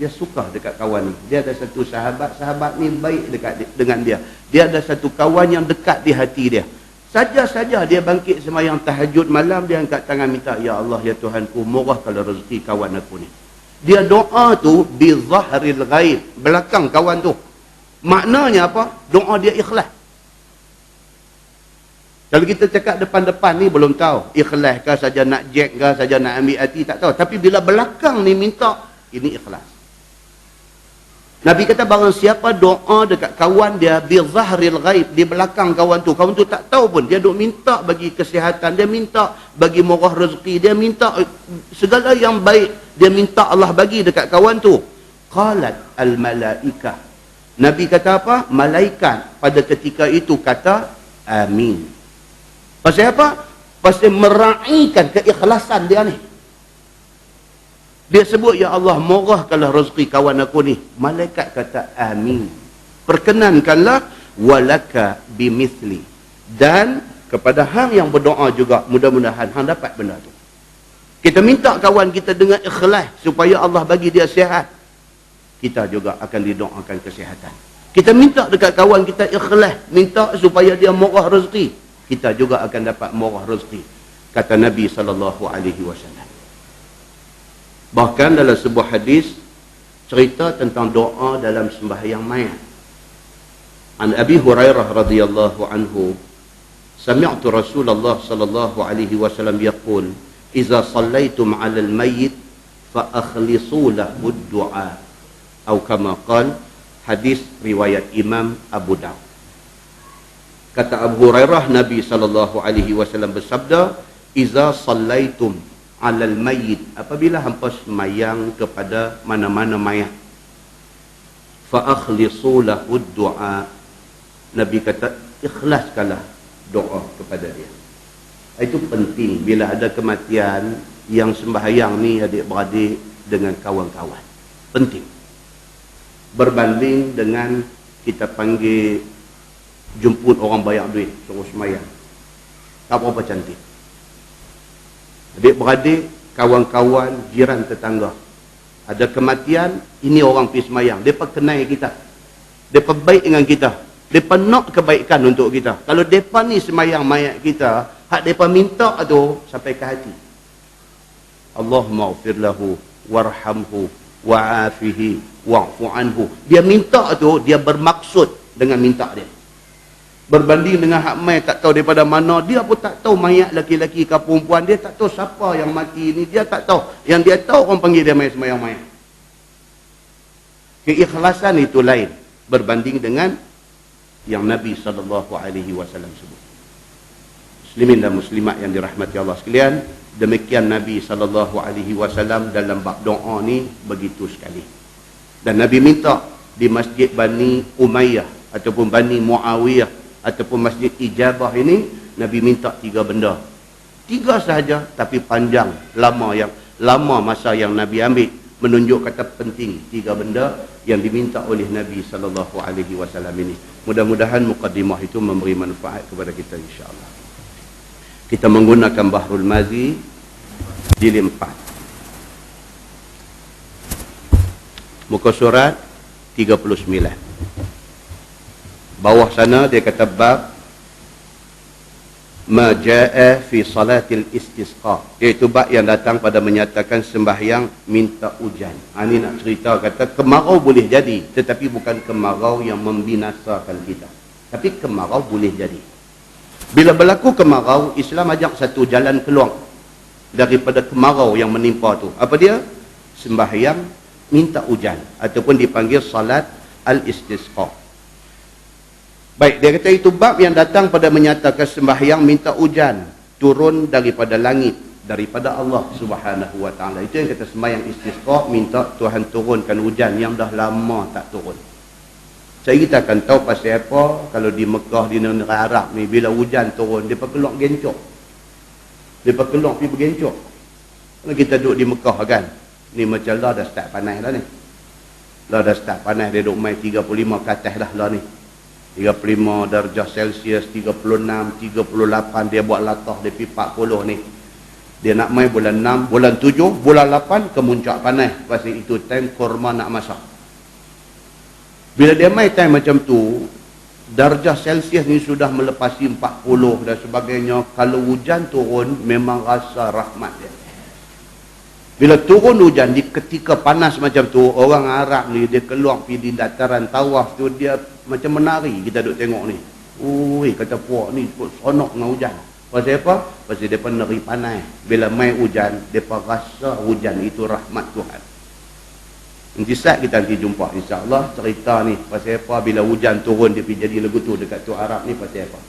suka dekat kawan ni. Dia ada satu sahabat ni baik dengan dia. Dia ada satu kawan yang dekat di hati dia. Saja-saja dia bangkit sembahyang tahajud malam, dia angkat tangan minta, ya Allah, ya Tuhanku, murahkanlah rezeki kawan aku ni. Dia doa tu bi zahril ghaib, belakang kawan tu. Maknanya apa? Doa dia ikhlas. Kalau kita cakap depan-depan ni belum tahu ikhlas ke, saja nak jack ke, saja nak ambil hati, tak tahu. Tapi bila belakang ni minta, ini ikhlas. Nabi kata barang siapa doa dekat kawan dia bi zahril ghaib, di belakang kawan tu tak tahu pun, dia duk minta bagi kesihatan, dia minta bagi murah rezeki, dia minta segala yang baik, dia minta Allah bagi dekat kawan tu. Qalat al malaikah, Nabi kata apa? Malaikat pada ketika itu kata amin. Pasal apa? Pasal meraihkan keikhlasan dia ni. Dia sebut, ya Allah, murahkanlah rezeki kawan aku ni. Malaikat kata amin. Perkenankanlah walaka bimithli. Dan kepada hang yang berdoa juga, mudah-mudahan hang dapat benda tu. Kita minta kawan kita dengan ikhlas supaya Allah bagi dia sihat, kita juga akan didoakan kesihatan. Kita minta dekat kawan kita ikhlas, minta supaya dia murah rezeki, kita juga akan dapat murah rezeki. Kata Nabi SAW. Bahkan dalam sebuah hadis cerita tentang doa dalam sembahyang mayat. An Abi Hurairah radhiyallahu anhu, sami'tu Rasulullah sallallahu alaihi wasallam yaqul, "Idza shallaitum 'alal mayyit fa akhlisu lahu ad-du'a." Atau kama qala, hadis riwayat Imam Abu Daud. Kata Abu Hurairah, Nabi sallallahu alaihi wasallam bersabda, "Idza shallaitum 'alal mayyit", apabila hampa semayang kepada mana-mana mayat, fa akhlisu lahu ad-du'a, Nabi kata ikhlaskanlah doa kepada dia. Itu penting bila ada kematian yang sembahyang ni adik-beradik dengan kawan-kawan. Penting. Berbanding dengan kita panggil jemput orang bayar duit suruh sembahyang. Tak berapa cantik. Adik-beradik, kawan-kawan, jiran tetangga, ada kematian, ini orang pergi semayang, mereka kenal kita, mereka baik dengan kita, mereka nak kebaikan untuk kita. Kalau mereka ni semayang mayat kita, hak mereka minta tu sampai ke hati. Allahumma ghafir lahu warhamhu wa'afihi wa'fu anhu. Dia minta tu, dia bermaksud dengan minta dia. Berbanding dengan hak mai tak tahu daripada mana, dia pun tak tahu mayat laki-laki ke perempuan, dia tak tahu siapa yang mati ni, dia tak tahu. Yang dia tahu orang panggil dia mai sembahyang mayat. Keikhlasan itu lain berbanding dengan yang Nabi SAW sebut. Muslimin dan muslimat yang dirahmati Allah sekalian, demikian Nabi SAW dalam bab doa ni begitu sekali. Dan Nabi minta di Masjid Bani Umayyah ataupun Bani Muawiyah ataupun Masjid Ijabah ini, Nabi minta 3 benda. 3 sahaja, tapi panjang, lama masa yang Nabi ambil, menunjuk kata penting 3 benda yang diminta oleh Nabi SAW ini. Mudah-mudahan muqaddimah itu memberi manfaat kepada kita insya-Allah. Kita menggunakan Bahrul Mazi jilid 4. Muka surat 39. Bawah sana dia kata bab ma jaa fi salatil istisqa, iaitu bab yang datang pada menyatakan sembahyang minta hujan. Ini nak cerita kata kemarau boleh jadi, tetapi bukan kemarau yang membinasakan kita, tapi kemarau boleh jadi. Bila berlaku kemarau, Islam ajak satu jalan keluar daripada kemarau yang menimpa tu. Apa dia? Sembahyang minta hujan, ataupun dipanggil salat al-istisqa. Baik, dia kata itu bab yang datang pada menyatakan sembahyang minta hujan turun daripada langit, daripada Allah Subhanahu wa taala. Itu yang kata sembahyang istisqa, minta Tuhan turunkan hujan yang dah lama tak turun. Saya kita akan tahu pasal apa kalau di Mekah, di negara Arab ni, bila hujan turun, dia keluar gencok. Dia keluar pergi bergencok. Kalau kita duduk di Mekah kan, ni macam lah dah start panas dah ni. Lah dah start panas, dia duduk main 35 ke atas dah lah ni. 35 darjah Celsius, 36, 38, dia buat latah, dia pergi 40 ni. Dia nak main bulan 6, bulan 7, bulan 8, kemuncak panas. Pasal itu time korma nak masak. Bila dia main time macam tu, darjah Celsius ni sudah melepasi 40 dan sebagainya. Kalau hujan turun, memang rasa rahmat dia. Bila turun hujan, di ketika panas macam tu, orang Arab ni, dia keluar pergi di dataran tawaf tu, dia macam menari, kita duduk tengok ni. Ui, kata puak ni, sonok dengan hujan. Pasal apa? Pasal dia neri panas. Bila main hujan, dia rasa hujan itu rahmat Tuhan. Nanti saat kita nanti jumpa, insyaAllah, cerita ni. Pasal apa? Bila hujan turun, dia pergi jadi lagu tu dekat tu Arab ni, pasal apa?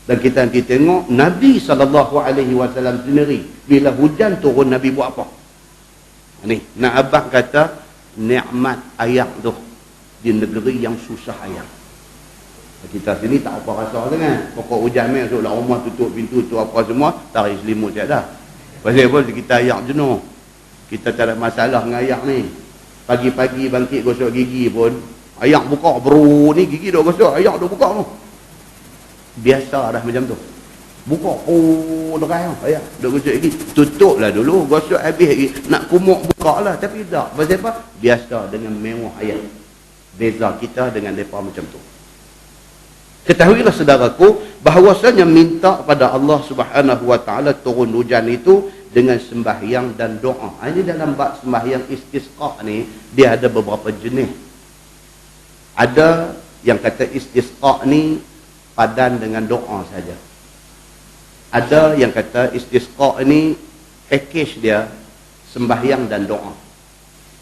Dan kita nanti tengok, Nabi SAW sendiri, bila hujan turun, Nabi buat apa? Ni, nak abang kata, nikmat air tu, di negeri yang susah air. Kita sini tak apa rasa sangat. Pokok hujan main, masuklah rumah, tutup pintu, tu apa semua, tarik selimut je dah. Pasal apa? Kita air jenuh. Kita tak ada masalah dengan air ni. Pagi-pagi bangkit gosok gigi pun, air buka, bro ni gigi dah gosok, air dah buka tu. Biasa dah macam tu. Buka, oh derai air, dah gosok gigi. Tutuplah dulu, gosok habis lagi. Nak kumuk buka lah, tapi tak. Pasal apa? Biasa dengan mewah air. Beza kita dengan mereka macam tu. Ketahuilah saudaraku, bahawasanya minta pada Allah Subhanahu Wa Taala turun hujan itu dengan sembahyang dan doa. Ini dalam bab sembahyang istisqa ni, dia ada beberapa jenis. Ada yang kata istisqa ni padan dengan doa saja. Ada yang kata istisqa ni package dia sembahyang dan doa.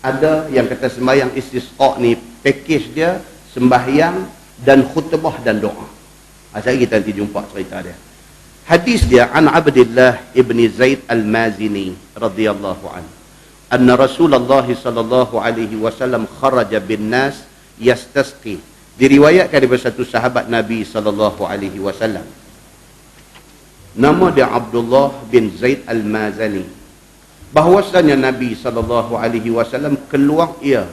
Ada yang kata sembahyang istisqa ni package dia sembahyang dan khutbah dan doa. Asal kita nanti jumpa cerita dia. Hadis dia an Abdullah ibn Zaid al-Mazini radhiyallahu anhu. Anna Rasulullah sallallahu alaihi wasallam kharaja bin nas yastasqi. Diriwayatkan daripada satu sahabat Nabi sallallahu alaihi wasallam. Nama dia Abdullah bin Zaid al-Mazani. Bahwasanya Nabi sallallahu alaihi wasallam keluar ia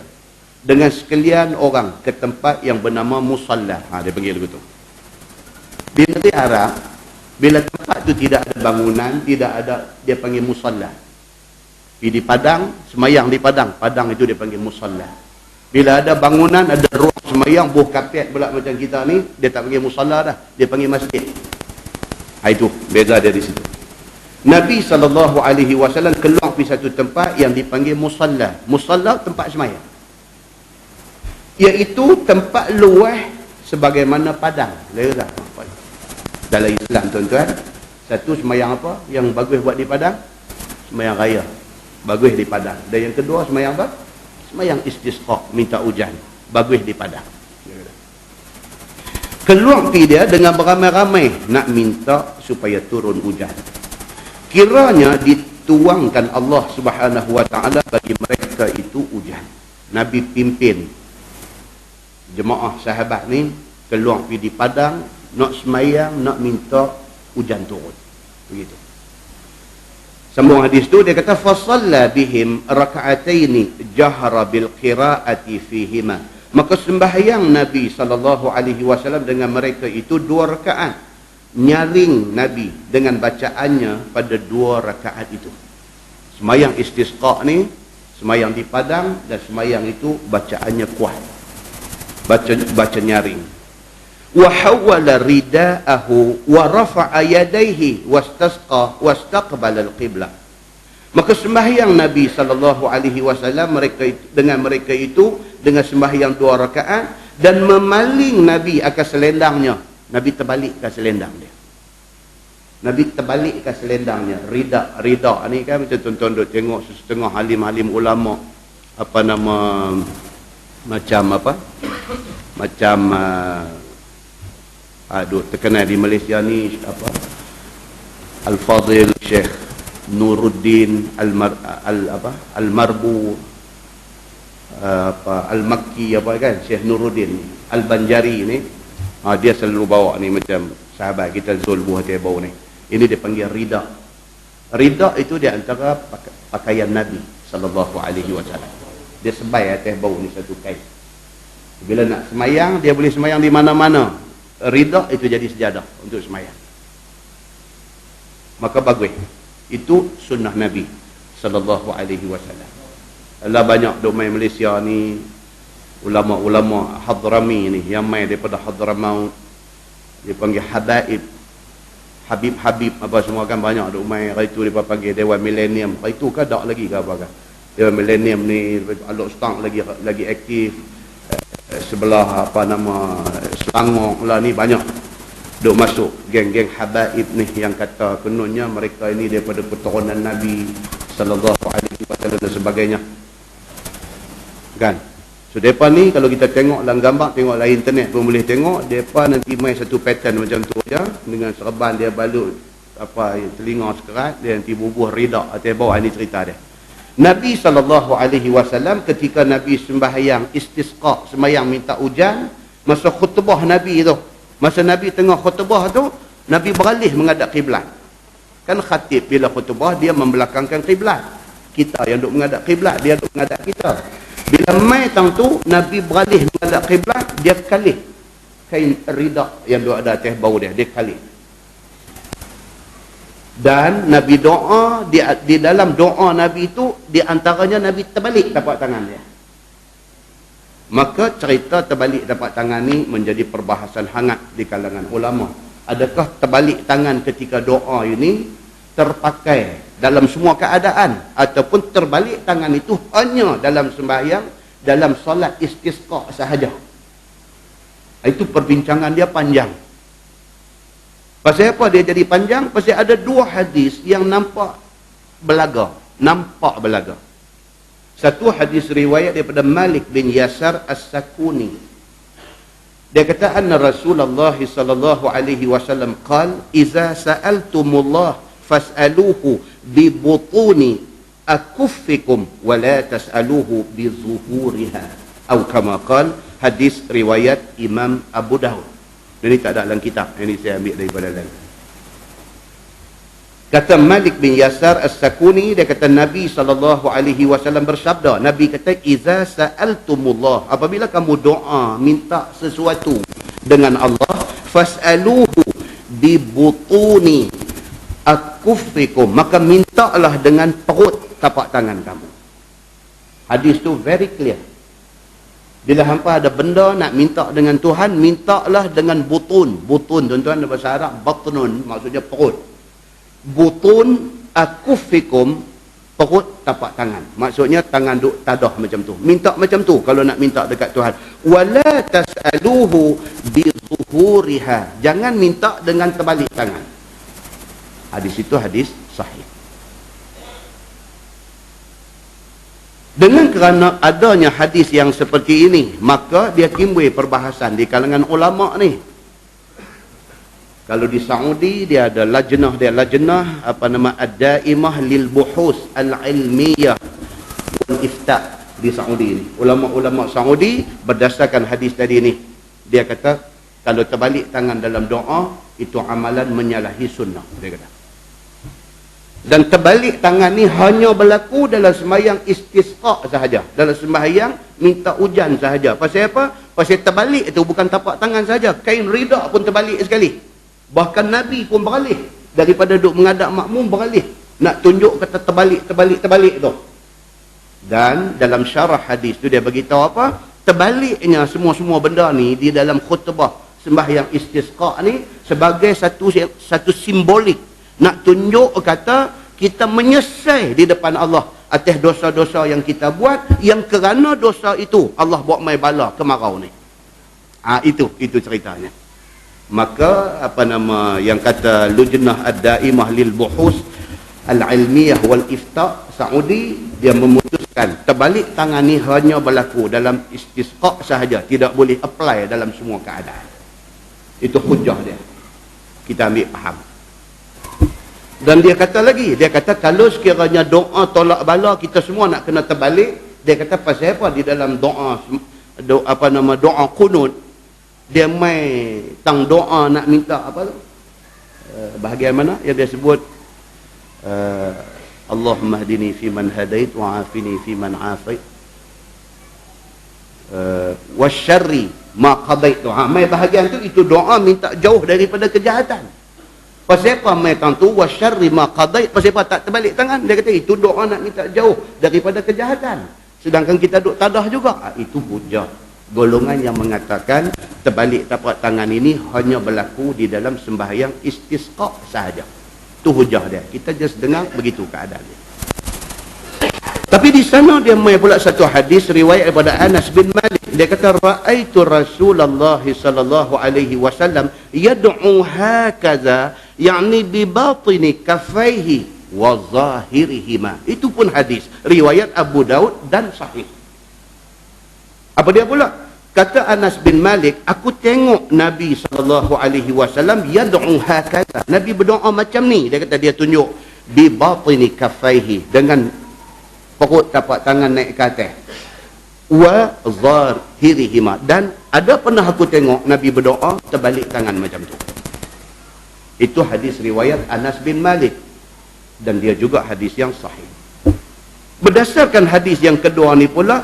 dengan sekalian orang ke tempat yang bernama musalla. Dia panggil begitu. Bila di Arab, bila tempat tu tidak ada bangunan, tidak ada, dia panggil musalla. Di padang, semayang di padang. Padang itu dia panggil musalla. Bila ada bangunan, ada ruang semayang, buh kapet pula macam kita ni, dia tak panggil musalla dah. Dia panggil masjid. Itu, beza dia di situ. Nabi SAW keluar di satu tempat yang dipanggil musalla. Musalla tempat semayang. Iaitu tempat luas sebagaimana padang. Dalam Islam tuan-tuan, satu semayang apa yang bagus buat di padang? Semayang raya, bagus di padang. Dan yang kedua semayang apa? Semayang istisqa, minta hujan, bagus di padang. Keluar pergi dia dengan beramai-ramai nak minta supaya turun hujan. Kiranya dituangkan Allah Subhanahu Wa Taala bagi mereka itu hujan. Nabi pimpin jemaah sahabat ni keluar pergi di padang nak semayang, nak minta hujan turun. Begitu. Sambung hadis tu dia kata fasalla bihim raka'ataini jahra bil qira'ati fihima. Maka sembahyang Nabi SAW dengan mereka itu 2 rakaat. Nyaring Nabi dengan bacaannya pada 2 rakaat itu. Sembahyang istisqa ni, sembahyang di padang, dan sembahyang itu bacaannya kuat. Baca nyaring. Wa hawala ridaahu wa rafa'a yadayhi wastasqa wastaqbala al-qiblah. Maka sembahyang Nabi SAW mereka itu dengan sembahyang 2 rakaat dan memaling Nabi akan selendangnya. Nabi terbalikkan selendang dia. Nabi terbalikkan selendangnya. Rida ni kan macam tuan-tuan duk tengok setengah alim-alim ulama apa nama macam terkenal di Malaysia ni apa, Al-Fadhil Syekh Nuruddin Al-Marbu Al-Makki apa kan, Syekh Nuruddin Al-Banjari ni, dia selalu bawa ni macam sahabat kita Zul Buah Tebau ni. Ini dia panggil rida. Rida itu di antara pakaian Nabi sallallahu alaihi wasallam. Dia sebai atas bau ni satu kain. Bila nak semayang, dia boleh semayang di mana-mana. Rida itu jadi sejadah untuk semayang. Maka bagus. Itu sunnah Nabi sallallahu alaihi wasallam. Allah banyak duk main Malaysia ni, ulama-ulama Hadrami ni yang main daripada Hadramaut. Dia panggil habaib. Habib-habib apa semua kan banyak duk main. Hari tu dia panggil Dewan Millennium. Hari tu kan tak lagi ke apa kan. Dewan Millennium ni Alok Stang lagi aktif. Sebelah apa nama Selangor pula ni banyak duk masuk geng-geng habaib ni yang kata kononnya mereka ini daripada keturunan Nabi sallallahu alaihi wasallam dan sebagainya. Kan? So depa ni kalau kita tengok dalam gambar, tengok dalam internet pun boleh tengok, depa nanti main satu pattern macam tu aja dengan serban dia balut apa telinga sekerat, dia nanti bubuh rida atas bawah. Ini cerita dia. Nabi SAW ketika Nabi sembahyang istisqa, sembahyang minta hujan, masa khutbah Nabi tu, masa Nabi tengah khutbah tu, Nabi beralih menghadap kiblat. Kan khatib bila khutbah dia membelakangkan kiblat. Kita yang duk menghadap kiblat, dia duk menghadap kita. Bila mai tang tu Nabi beralih menghadap kiblat, dia kalih kain rida yang ada atas bau dia kalih. Dan Nabi doa, di dalam doa Nabi itu di antaranya Nabi terbalik tapak tangan dia. Maka cerita terbalik tapak tangan ni menjadi perbahasan hangat di kalangan ulama. Adakah terbalik tangan ketika doa ini terpakai dalam semua keadaan, ataupun terbalik tangan itu hanya dalam sembahyang, dalam solat istisqa sahaja? Itu perbincangan dia panjang. Pasal apa dia jadi panjang? Pasal ada dua hadis yang nampak belaga. Satu hadis riwayat daripada Malik bin Yasar As-Sakuni. Dia kata anna Rasulullah sallallahu alaihi wasallam qala iza sa'altumullah fas'aluhu bi butuni akuffikum wa la tas'aluhu bi zuhuriha, atau kama qala, hadis riwayat Imam Abu Daud. Ini tak ada dalam kitab, ini saya ambil daripada dalam. Kata Malik bin Yasar As-Sakuni, dia kata Nabi SAW bersabda, Nabi kata iza sa'altumullah, apabila kamu doa minta sesuatu dengan Allah, fas'aluhu bi butuni akuffikum, maka mintalah dengan perut tapak tangan kamu. Hadis tu very clear. Bila hampa ada benda nak minta dengan Tuhan, mintalah dengan butun. Butun tuan-tuan dalam bahasa Arab batnun, maksudnya perut. Butun akuffikum, perut tapak tangan. Maksudnya tangan duk tadah macam tu. Minta macam tu kalau nak minta dekat Tuhan. Wala tas'aluhu bi zuhuriha, jangan minta dengan terbalik tangan. Hadis itu hadis sahih. Dengan kerana adanya hadis yang seperti ini, maka dia timbul perbahasan di kalangan ulama ni. Kalau di Saudi dia ada lajnah, apa nama, ad-daimah lil buhus al-ilmiyah wal ifta di Saudi ni. Ulama-ulama Saudi berdasarkan hadis tadi ni, dia kata kalau terbalik tangan dalam doa itu amalan menyalahi sunnah, dia kata. Dan terbalik tangan ni hanya berlaku dalam sembahyang istisqa sahaja, dalam sembahyang minta hujan sahaja. Pasal apa? Pasal terbalik itu bukan tapak tangan sahaja, kain rida pun terbalik sekali. Bahkan Nabi pun beralih, daripada duk menghadap makmum beralih nak tunjuk kata terbalik tu. Dan dalam syarah hadis tu dia beritahu apa? Terbaliknya semua benda ni di dalam khutbah sembahyang istisqa ni sebagai satu simbolik, nak tunjuk kata kita menyesal di depan Allah atas dosa-dosa yang kita buat, yang kerana dosa itu Allah buat mai bala kemarau ni. Itu ceritanya. Maka apa nama yang kata Lujnah Ad-Daimah lil Buhus Al-Ilmiyah wal Ifta Saudi, dia memutuskan terbalik tangan ni hanya berlaku dalam istisqa sahaja, tidak boleh apply dalam semua keadaan. Itu hujah dia. Kita ambil faham. Dan dia kata lagi, dia kata kalau sekiranya doa tolak bala kita semua nak kena terbalik, dia kata pasal apa di dalam doa qunut dia mai tang doa nak minta apa tu? Bahagian mana yang dia sebut Allahumma hdini fi man hadait wa afini fi man afait wasyarri ma qadait. Mai bahagian tu itu doa minta jauh daripada kejahatan. Pasal apa mai tang tu wasyarri ma qadait? Pasal apa tak terbalik tangan? Dia kata itu doa nak minta jauh daripada kejahatan. Sedangkan kita duk tadah juga. Itu hujah golongan yang mengatakan terbalik tapak tangan ini hanya berlaku di dalam sembahyang istisqa sahaja. Itu hujah dia. Kita just dengar begitu keadaan dia. Tapi di sana dia mai pula satu hadis riwayat daripada Anas bin Malik. Dia kata raaitu Rasulullah sallallahu alaihi wasallam yad'u hakaza, yakni bi batini kaffaihi wa zahirihima. Itu pun hadis riwayat Abu Daud dan sahih. Apa dia pula? Kata Anas bin Malik, aku tengok Nabi SAW yad'u hakaza. Nabi berdoa macam ni. Dia kata dia tunjuk bi batini kaffaihi, dengan perut tapak tangan naik ke atas. Wa zahirihima, dan ada pernah aku tengok Nabi berdoa terbalik tangan macam tu. Itu hadis riwayat Anas bin Malik, dan dia juga hadis yang sahih. Berdasarkan hadis yang kedua ni pula,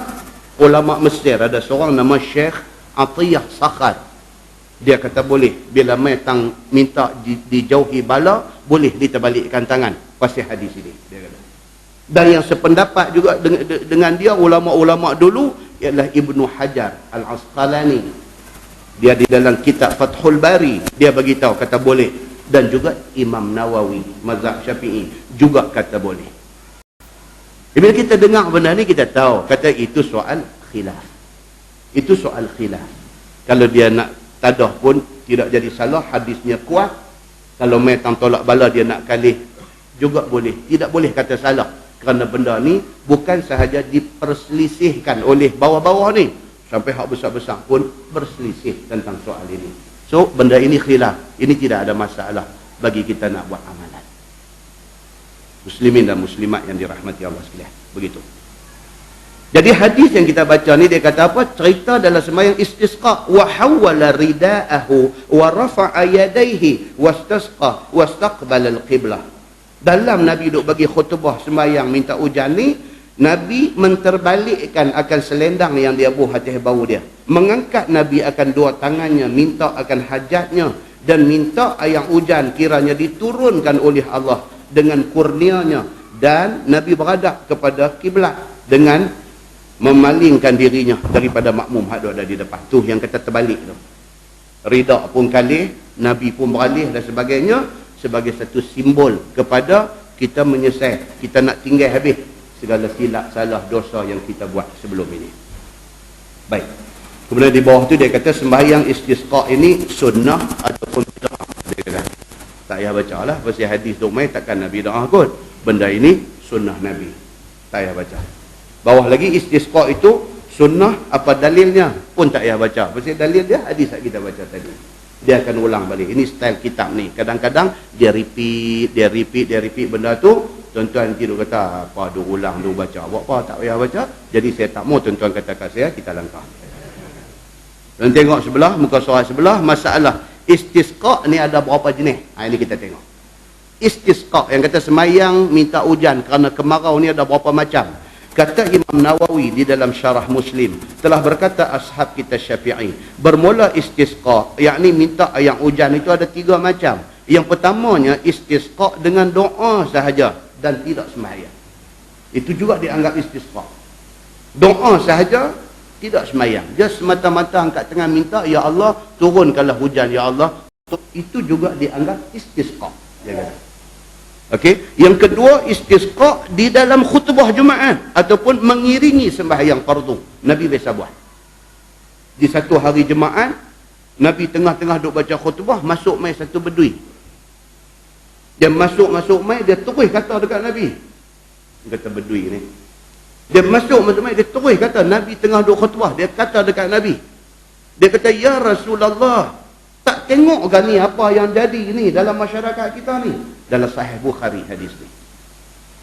ulama Mesir ada seorang nama Syekh Atiyah Sakhar. Dia kata boleh bila mai tang minta dijauhi bala, boleh diterbalikkan tangan pasal hadis ini, dia kata. Dan yang sependapat juga dengan dia ulama-ulama dulu ialah Ibnu Hajar Al-Asqalani. Dia di dalam kitab Fathul Bari dia bagi tahu kata boleh, dan juga Imam Nawawi mazhab Syafi'i juga kata boleh. Bila kita dengar benda ni kita tahu kata itu soal khilaf. Itu soal khilaf. Kalau dia nak tadah pun tidak jadi salah, hadisnya kuat. Kalau mai tang tolak bala dia nak kalih juga boleh. Tidak boleh kata salah. Kerana benda ni bukan sahaja diperselisihkan oleh bawah-bawah ni, sampai hak besar-besar pun berselisih tentang soal ini. So benda ini khilaf. Ini tidak ada masalah bagi kita nak buat amalan. Muslimin dan muslimat yang dirahmati Allah sekalian. Begitu. Jadi hadis yang kita baca ni dia kata apa? Cerita dalam sembahyang istisqa, wa hawala ridaahu wa rafa'a yadayhi wastasqa wastaqbala al-qiblah. Dalam Nabi duk bagi khutbah sembahyang minta hujan ni, Nabi menterbalikkan akan selendang yang dia buh atas bau dia. Mengangkat Nabi akan dua tangannya minta akan hajatnya, dan minta ayang hujan kiranya diturunkan oleh Allah dengan kurnianya, dan Nabi berhadap kepada kiblat dengan memalingkan dirinya daripada makmum hak ada di depan. Tu yang kata terbalik tu. Rida pun kalih, Nabi pun beralih dan sebagainya, sebagai satu simbol kepada kita menyesal, kita nak tinggal habis segala silap salah dosa yang kita buat sebelum ini. Baik. Kemudian di bawah tu dia kata sembahyang istisqa ini sunnah ataupun bid'ah. Dia kata tak payah baca lah pasal hadis tu mai takkan Nabi doa kot. Benda ini sunnah Nabi, tak payah baca. Bawah lagi istisqa itu sunnah, apa dalilnya pun tak payah baca pasal dalil dia hadis yang kita baca tadi. Dia akan ulang balik. Ini style kitab ni, kadang-kadang dia repeat benda tu. Tuan-tuan nanti duk kata apa duk ulang duk baca, buat apa tak payah baca. Jadi saya tak mau tuan-tuan kata kat saya, kita langkah. Dan tengok sebelah, muka surat sebelah, masalah istisqa ni ada berapa jenis? Ini kita tengok. Istisqa yang kata semayang minta hujan kerana kemarau ni ada berapa macam? Kata Imam Nawawi di dalam syarah Muslim, telah berkata ashab kita Syafi'i, bermula istisqa, yakni minta ayang hujan itu ada 3 macam. Yang pertamanya istisqa dengan doa sahaja dan tidak semayang. Itu juga dianggap istisqa. Doa sahaja, tidak semayang. Dia semata-mata angkat tangan minta, ya Allah turunkanlah hujan, ya Allah. Itu juga dianggap istisqa. Dia kata. Okey, yang kedua istisqa di dalam khutbah Jumaat ataupun mengiringi sembahyang fardu. Nabi biasa buat. Di satu hari Jumaat, Nabi tengah-tengah duk baca khutbah, masuk mai satu bedui. Dia masuk mai, dia terus kata dekat Nabi. Kata bedui ni. Dia masuk mai, dia terus kata Nabi tengah duk khutbah, dia kata dekat Nabi. Dia kata, ya Rasulullah, tak tengok ke ni apa yang jadi ni dalam masyarakat kita ni? Dalam Sahih Bukhari hadis ni.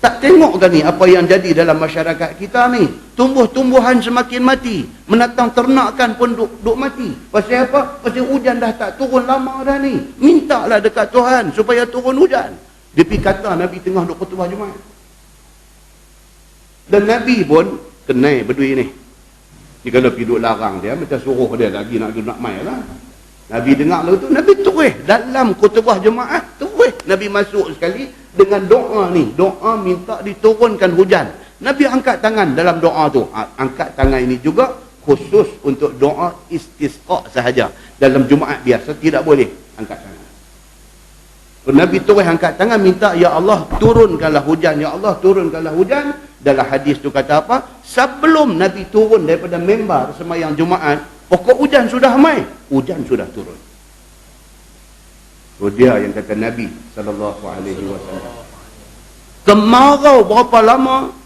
Tak tengok ke ni apa yang jadi dalam masyarakat kita ni? Tumbuh-tumbuhan semakin mati. Menatang ternakan pun duk mati. Pasal apa? Pasal hujan dah tak turun lama dah ni. Mintalah dekat Tuhan supaya turun hujan. Dia pergi kata Nabi tengah duk khutbah Jumaat. Dan Nabi pun kenal berdui ni. Dia kalau pergi duk larang dia, macam suruh dia lagi nak main lah. Nabi dengar lalu tu, Nabi terus dalam khutbah Jumaat, terus Nabi masuk sekali dengan doa ni. Doa minta diturunkan hujan. Nabi angkat tangan dalam doa tu. Angkat tangan ini juga khusus untuk doa istisqa sahaja. Dalam Jumaat biasa tidak boleh angkat tangan. Nabi terus angkat tangan minta, Ya Allah turunkanlah hujan, Ya Allah turunkanlah hujan. Dalam hadis tu kata apa? Sebelum Nabi turun daripada mimbar sembahyang Jumaat, pokok hujan sudah mai, hujan sudah turun. So dia yang kata Nabi SAW. Kemarau berapa lama?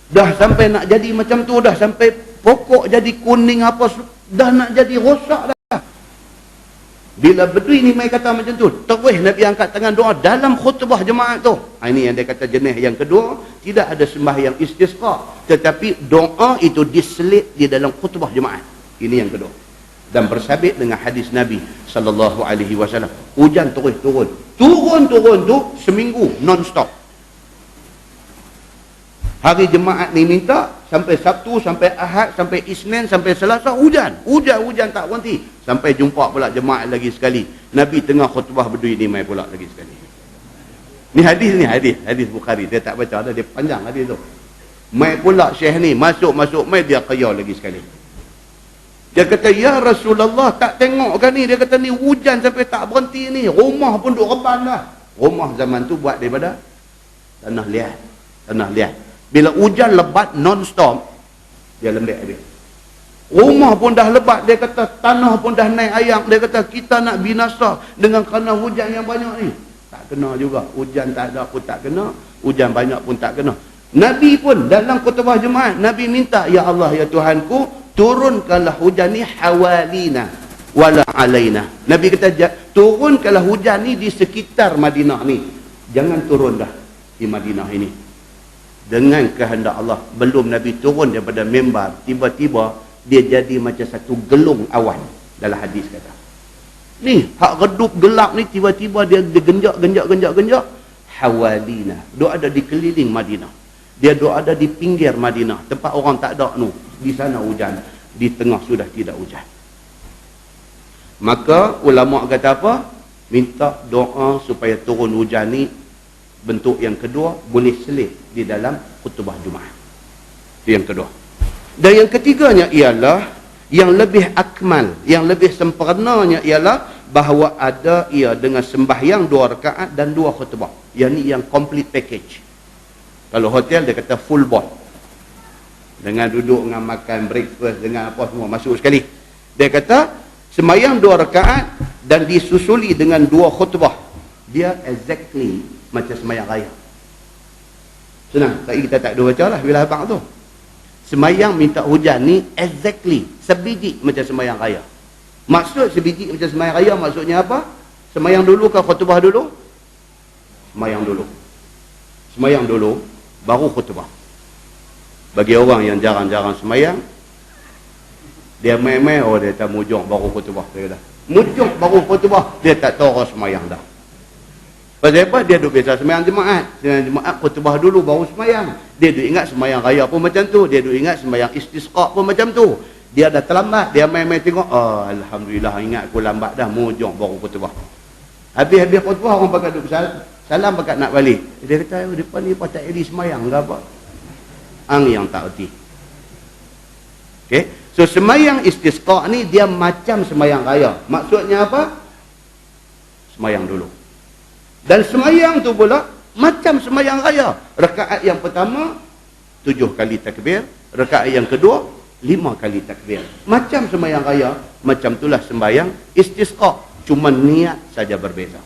Dah sampai nak jadi macam tu, dah sampai pokok jadi kuning apa, dah nak jadi rosak dah. Bila berdui ni mai kata macam tu, terus Nabi angkat tangan doa dalam khutbah Jumaat tu. Ini yang dia kata jenis yang kedua, tidak ada sembahyang istisqa, tetapi doa itu diselit di dalam khutbah Jumaat. Ini yang kedua. Dan bersabit dengan hadis Nabi SAW. Hujan terus turun. Turun tu seminggu non-stop. Hari Jumaat ni minta, sampai Sabtu, sampai Ahad, sampai Isnin, sampai Selasa, hujan. Hujan tak berhenti. Sampai jumpa pula Jumaat lagi sekali. Nabi tengah khutbah berdui ni mai pula lagi sekali. Ni hadis Bukhari. Dia tak baca dah, dia panjang hadis tu. Mai pula Syekh ni, masuk mai dia qiyah lagi sekali. Dia kata, Ya Rasulullah, tak tengok kan ni? Dia kata ni hujan sampai tak berhenti ni. Rumah pun duk reban dah. Rumah zaman tu buat daripada tanah liat. Bila hujan lebat non-stop, dia lembek habis. Rumah pun dah lebat, dia kata tanah pun dah naik ayak. Dia kata kita nak binasa dengan kerana hujan yang banyak ni. Tak kena juga. Hujan tak ada pun tak kena, hujan banyak pun tak kena. Nabi pun dalam khutbah Jumaat, Nabi minta, Ya Allah, Ya Tuhanku, turunkanlah hujan ni hawalina wala alaina. Nabi kata, turunkanlah hujan ni di sekitar Madinah ni. Jangan turun dah di Madinah ini. Dengan kehendak Allah, belum Nabi turun daripada mimbar, tiba-tiba dia jadi macam satu gelung awan. Dalam hadis kata ni, hak redup gelap ni, tiba-tiba dia genjak. Hawalina, dia ada di keliling Madinah, dia ada di pinggir Madinah, tempat orang tak ada tu. Di sana hujan, di tengah sudah tidak hujan. Maka ulama kata apa? Minta doa supaya turun hujan ni. Bentuk yang kedua, boleh selit di dalam khutbah Jumaat. Itu yang kedua. Dan yang ketiganya ialah, yang lebih akmal, yang lebih sempurnanya ialah bahawa ada ia dengan sembahyang 2 rakaat dan 2 khutbah. Yang ni yang complete package. Kalau hotel dia kata full board. Dengan duduk, dengan makan, breakfast, dengan apa semua masuk sekali. Dia kata sembahyang 2 rakaat dan disusuli dengan 2 khutbah. Dia exactly macam sembahyang raya. Senang. Tadi kita tak ada baca lah bila abang tu. Sembahyang minta hujan ni exactly sebiji macam sembahyang raya. Maksud sebiji macam sembahyang raya maksudnya apa? Sembahyang dulu ke khutbah dulu? Sembahyang dulu baru khutbah. Bagi orang yang jarang-jarang sembahyang, dia main-main, dia tak mujung baru khutbah. Dia dah mujung baru khutbah, dia tak tahu orang sembahyang dah. Pasal apa? Dia duk biasa sembahyang Jumaat. Sembahyang Jumaat khutbah dulu baru sembahyang. Dia duk ingat sembahyang raya pun macam tu. Dia duk ingat sembahyang istisqa pun macam tu. Dia dah terlambat. Dia main-main tengok. Oh, Alhamdulillah, ingat aku lambat dah. Mujung baru khutbah. Habis khutbah orang pakai duk salam pakai nak balik. Dia kata, depan ni apa tak jadi sembahyang ke apa? Ang yang tak erti. Okay? So sembahyang istisqa ni dia macam sembahyang raya. Maksudnya apa? Sembahyang dulu. Dan sembahyang tu pula macam sembahyang raya. Rakaat yang pertama 7 kali takbir, rakaat yang kedua 5 kali takbir. Macam sembahyang raya, macam itulah sembahyang istisqa, cuma niat saja berbeza.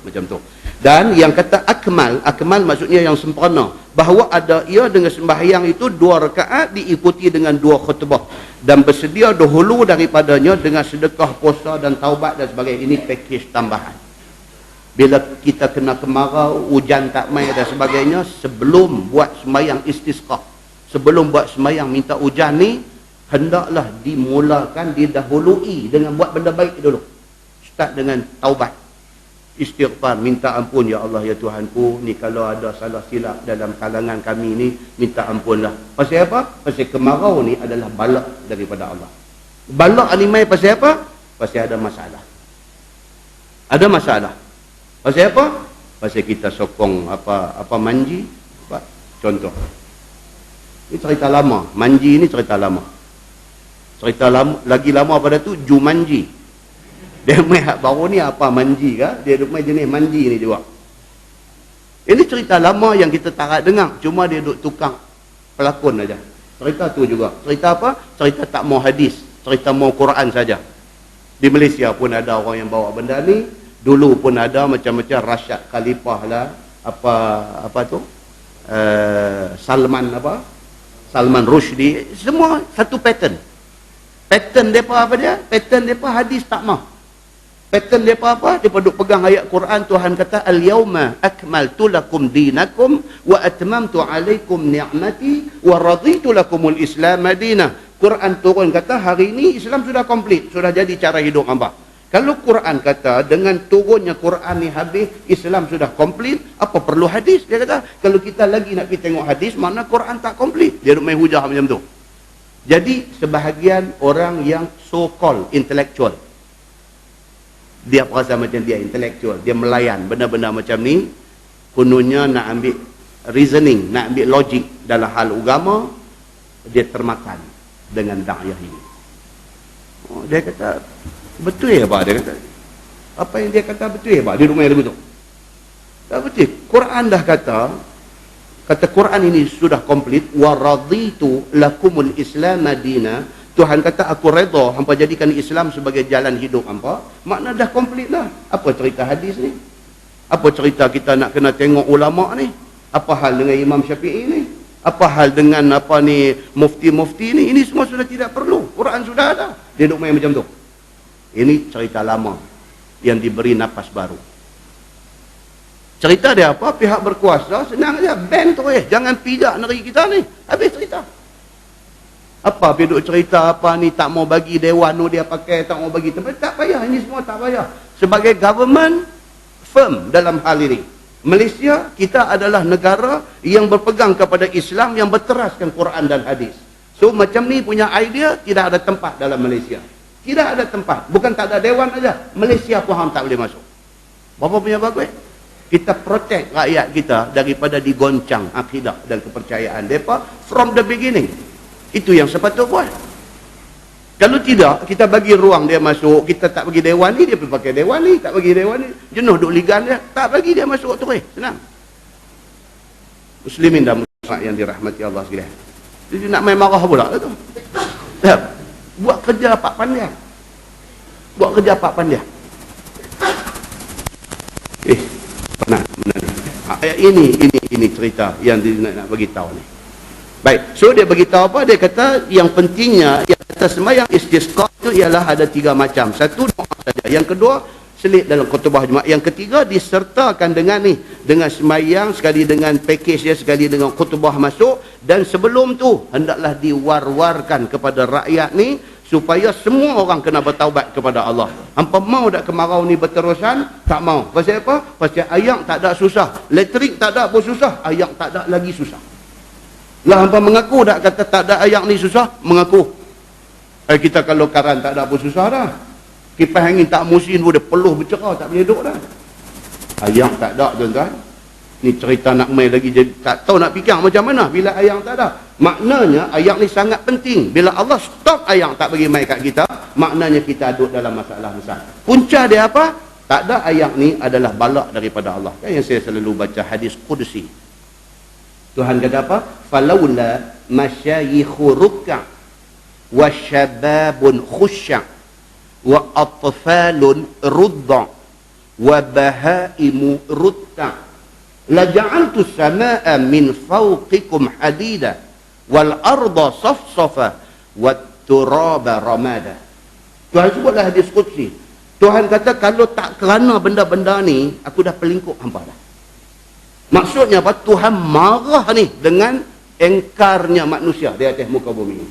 Macam tu. Dan yang kata akmal maksudnya yang sempurna, bahawa ada ia dengan sembahyang itu 2 rakaat diikuti dengan 2 khutbah dan bersedia dahulu daripadanya dengan sedekah, puasa dan taubat dan sebagainya. Ini package tambahan. Bila kita kena kemarau, hujan tak mai dan sebagainya, sebelum buat sembahyang istisqa, sebelum buat sembahyang minta hujan ni, hendaklah dimulakan, didahului dengan buat benda baik dulu. Start dengan taubat, istighfar, minta ampun, ya Allah, ya Tuhanku, ni kalau ada salah silap dalam kalangan kami ni, minta ampunlah. Pasal apa? Pasal kemarau ni adalah bala daripada Allah. Bala ni mai pasal apa? Pasal ada masalah. Ada masalah. Pasal apa? Pasal kita sokong apa manji. Apa? Contoh. Ini cerita lama. Manji ni cerita lama. Cerita lama, lagi lama pada tu Jumanji. Dia main hak baru ni apa manji ke? Dia main jenis manji ni juga. Ini cerita lama yang kita tak dengar. Cuma dia duk tukang pelakon aja. Cerita tu juga. Cerita apa? Cerita tak mau hadis. Cerita mau Quran saja. Di Malaysia pun ada orang yang bawa benda ni. Dulu pun ada macam-macam Rashad Khalifah lah, apa tu, Salman Rushdie, semua satu pattern. Pattern depa apa dia? Pattern depa hadis tak mah. Pattern depa apa? Depa duk pegang ayat Quran, Tuhan kata al-yauma akmaltu lakum dinakum wa atmamtu alaikum ni'mati wa raditu lakumul Islam madinah. Quran turun kata hari ini Islam sudah komplit, sudah jadi cara hidup hamba. Kalau Quran kata dengan turunnya Quran ni habis, Islam sudah komplit, apa perlu hadis? Dia kata, kalau kita lagi nak pergi tengok hadis, mana Quran tak komplit. Dia duk main hujah macam tu. Jadi, sebahagian orang yang so-called intellectual, dia rasa macam dia intellectual, dia melayan benda-benda macam ni, kononnya nak ambil reasoning, nak ambil logik dalam hal agama, dia termakan dengan da'iyah ini. Oh, dia kata, betul ya Pak? Dia kata, apa yang dia kata betul ya Pak? Di rumah lagu tu. Tak betul. Quran dah kata Quran ini sudah komplit. Wa raditu lakumul Islam madina. Tuhan kata aku redha hampa jadikan Islam sebagai jalan hidup hampa. Makna dah komplit lah. Apa cerita hadis ni? Apa cerita kita nak kena tengok ulama ni? Apa hal dengan Imam Syafi'i ni? Apa hal dengan apa ni mufti-mufti ni? Ini semua sudah tidak perlu. Quran sudah ada. Dia duk main macam tu. Ini cerita lama yang diberi nafas baru. Cerita dia apa? Pihak berkuasa senang aja, ban terus. Jangan pijak negeri kita ni. Habis cerita. Apa duk cerita apa ni tak mau bagi dewan tu dia pakai, tak mau bagi tempat. Tak payah, ini semua tak payah. Sebagai government firm dalam hal ini. Malaysia, kita adalah negara yang berpegang kepada Islam, yang berteraskan Quran dan hadis. So macam ni punya idea tidak ada tempat dalam Malaysia. Tidak ada tempat. Bukan tak ada dewan aja. Malaysia pun hang tak boleh masuk. Berapa punya bagus? Kita protect rakyat kita daripada digoncang akidah dan kepercayaan mereka from the beginning. Itu yang sepatutnya buat. Kalau tidak, kita bagi ruang dia masuk, kita tak bagi dewan ni, dia pergi pakai dewan ni, tak bagi dewan ni, jenuh duk ligan dia, tak bagi dia masuk terus. Senang. Muslimin dan muslimat yang dirahmati Allah sekalian. Jadi nak main marah pula tu. Buat kerja pak pandai. Buat kerja pak pandai. Penat benar. Ayat ini cerita yang dia nak bagi tahu ni. Baik, so dia bagi tahu apa? Dia kata yang pentingnya yang kata sembahyang istisqa itu ialah ada 3 macam. Satu doa saja. Yang kedua selit dalam khutbah Jumaat. Yang ketiga disertakan dengan ni, dengan sembahyang sekali dengan pakej dia, sekali dengan khutbah masuk, dan sebelum tu hendaklah diwar-warkan kepada rakyat ni supaya semua orang kena bertaubat kepada Allah. Hampa mau tak kemarau ni berterusan? Tak mau. Pasal apa? Pasal air tak ada susah, elektrik tak ada pun susah, air tak ada lagi susah. Lah hampa mengaku tak kata tak ada air ni susah? Mengaku. Kita kalau karan tak ada pun susah dah. Kipas angin tak musim pun dia peluh bercerah, tak boleh duduk dah. Air tak ada tuan-tuan. Ni cerita nak main lagi, jadi tak tahu nak fikir macam mana bila air tak ada. Maknanya air ni sangat penting. Bila Allah stop air tak bagi main kat kita, maknanya kita duduk dalam masalah besar. Punca dia apa? Tak ada air ni adalah balak daripada Allah. Kan yang saya selalu baca hadis Qudsi. Tuhan kata apa? Falaula masyayikhu ruk'a wa syababun khusya' wa atfalun rudda' wa bahaimu rutta' la ja'altu as-samaa'a min fawqikum hadida wal arda safsafa wat turaba ramada. Tuhan sebutlah hadis Qudsi. Tuhan kata kalau tak kerana benda-benda ni, aku dah pelingkup hampa dah. Maksudnya apa? Tuhan marah ni dengan engkarnya manusia di atas muka bumi ni.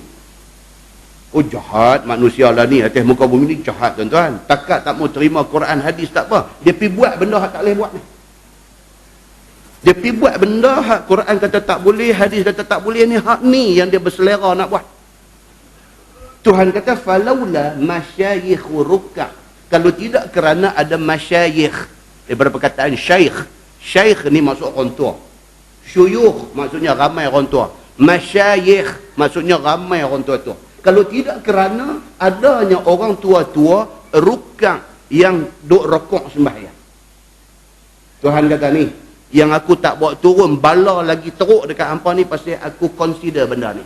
Oh, jahat manusia lah ni atas muka bumi ni, jahat tuan-tuan. Takat tak mau terima Quran hadis tak apa, dia pergi buat benda hak tak boleh buat ni. Dia pergi buat benda hak Quran kata tak boleh, hadis kata tak boleh, ni hak ni yang dia berselera nak buat. Tuhan kata falaula masyayikh rukka, kalau tidak kerana ada masyayikh, daripada perkataan syekh. Syekh ni maksud orang tua. Syuyukh maksudnya ramai orang tua. Masyayikh maksudnya ramai orang tua-tua. Kalau tidak kerana adanya orang tua-tua rukak yang duk rokok sembahyang. Tuhan kata ni, yang aku tak bawa turun bala lagi teruk dekat hampa ni pasal aku consider benda ni.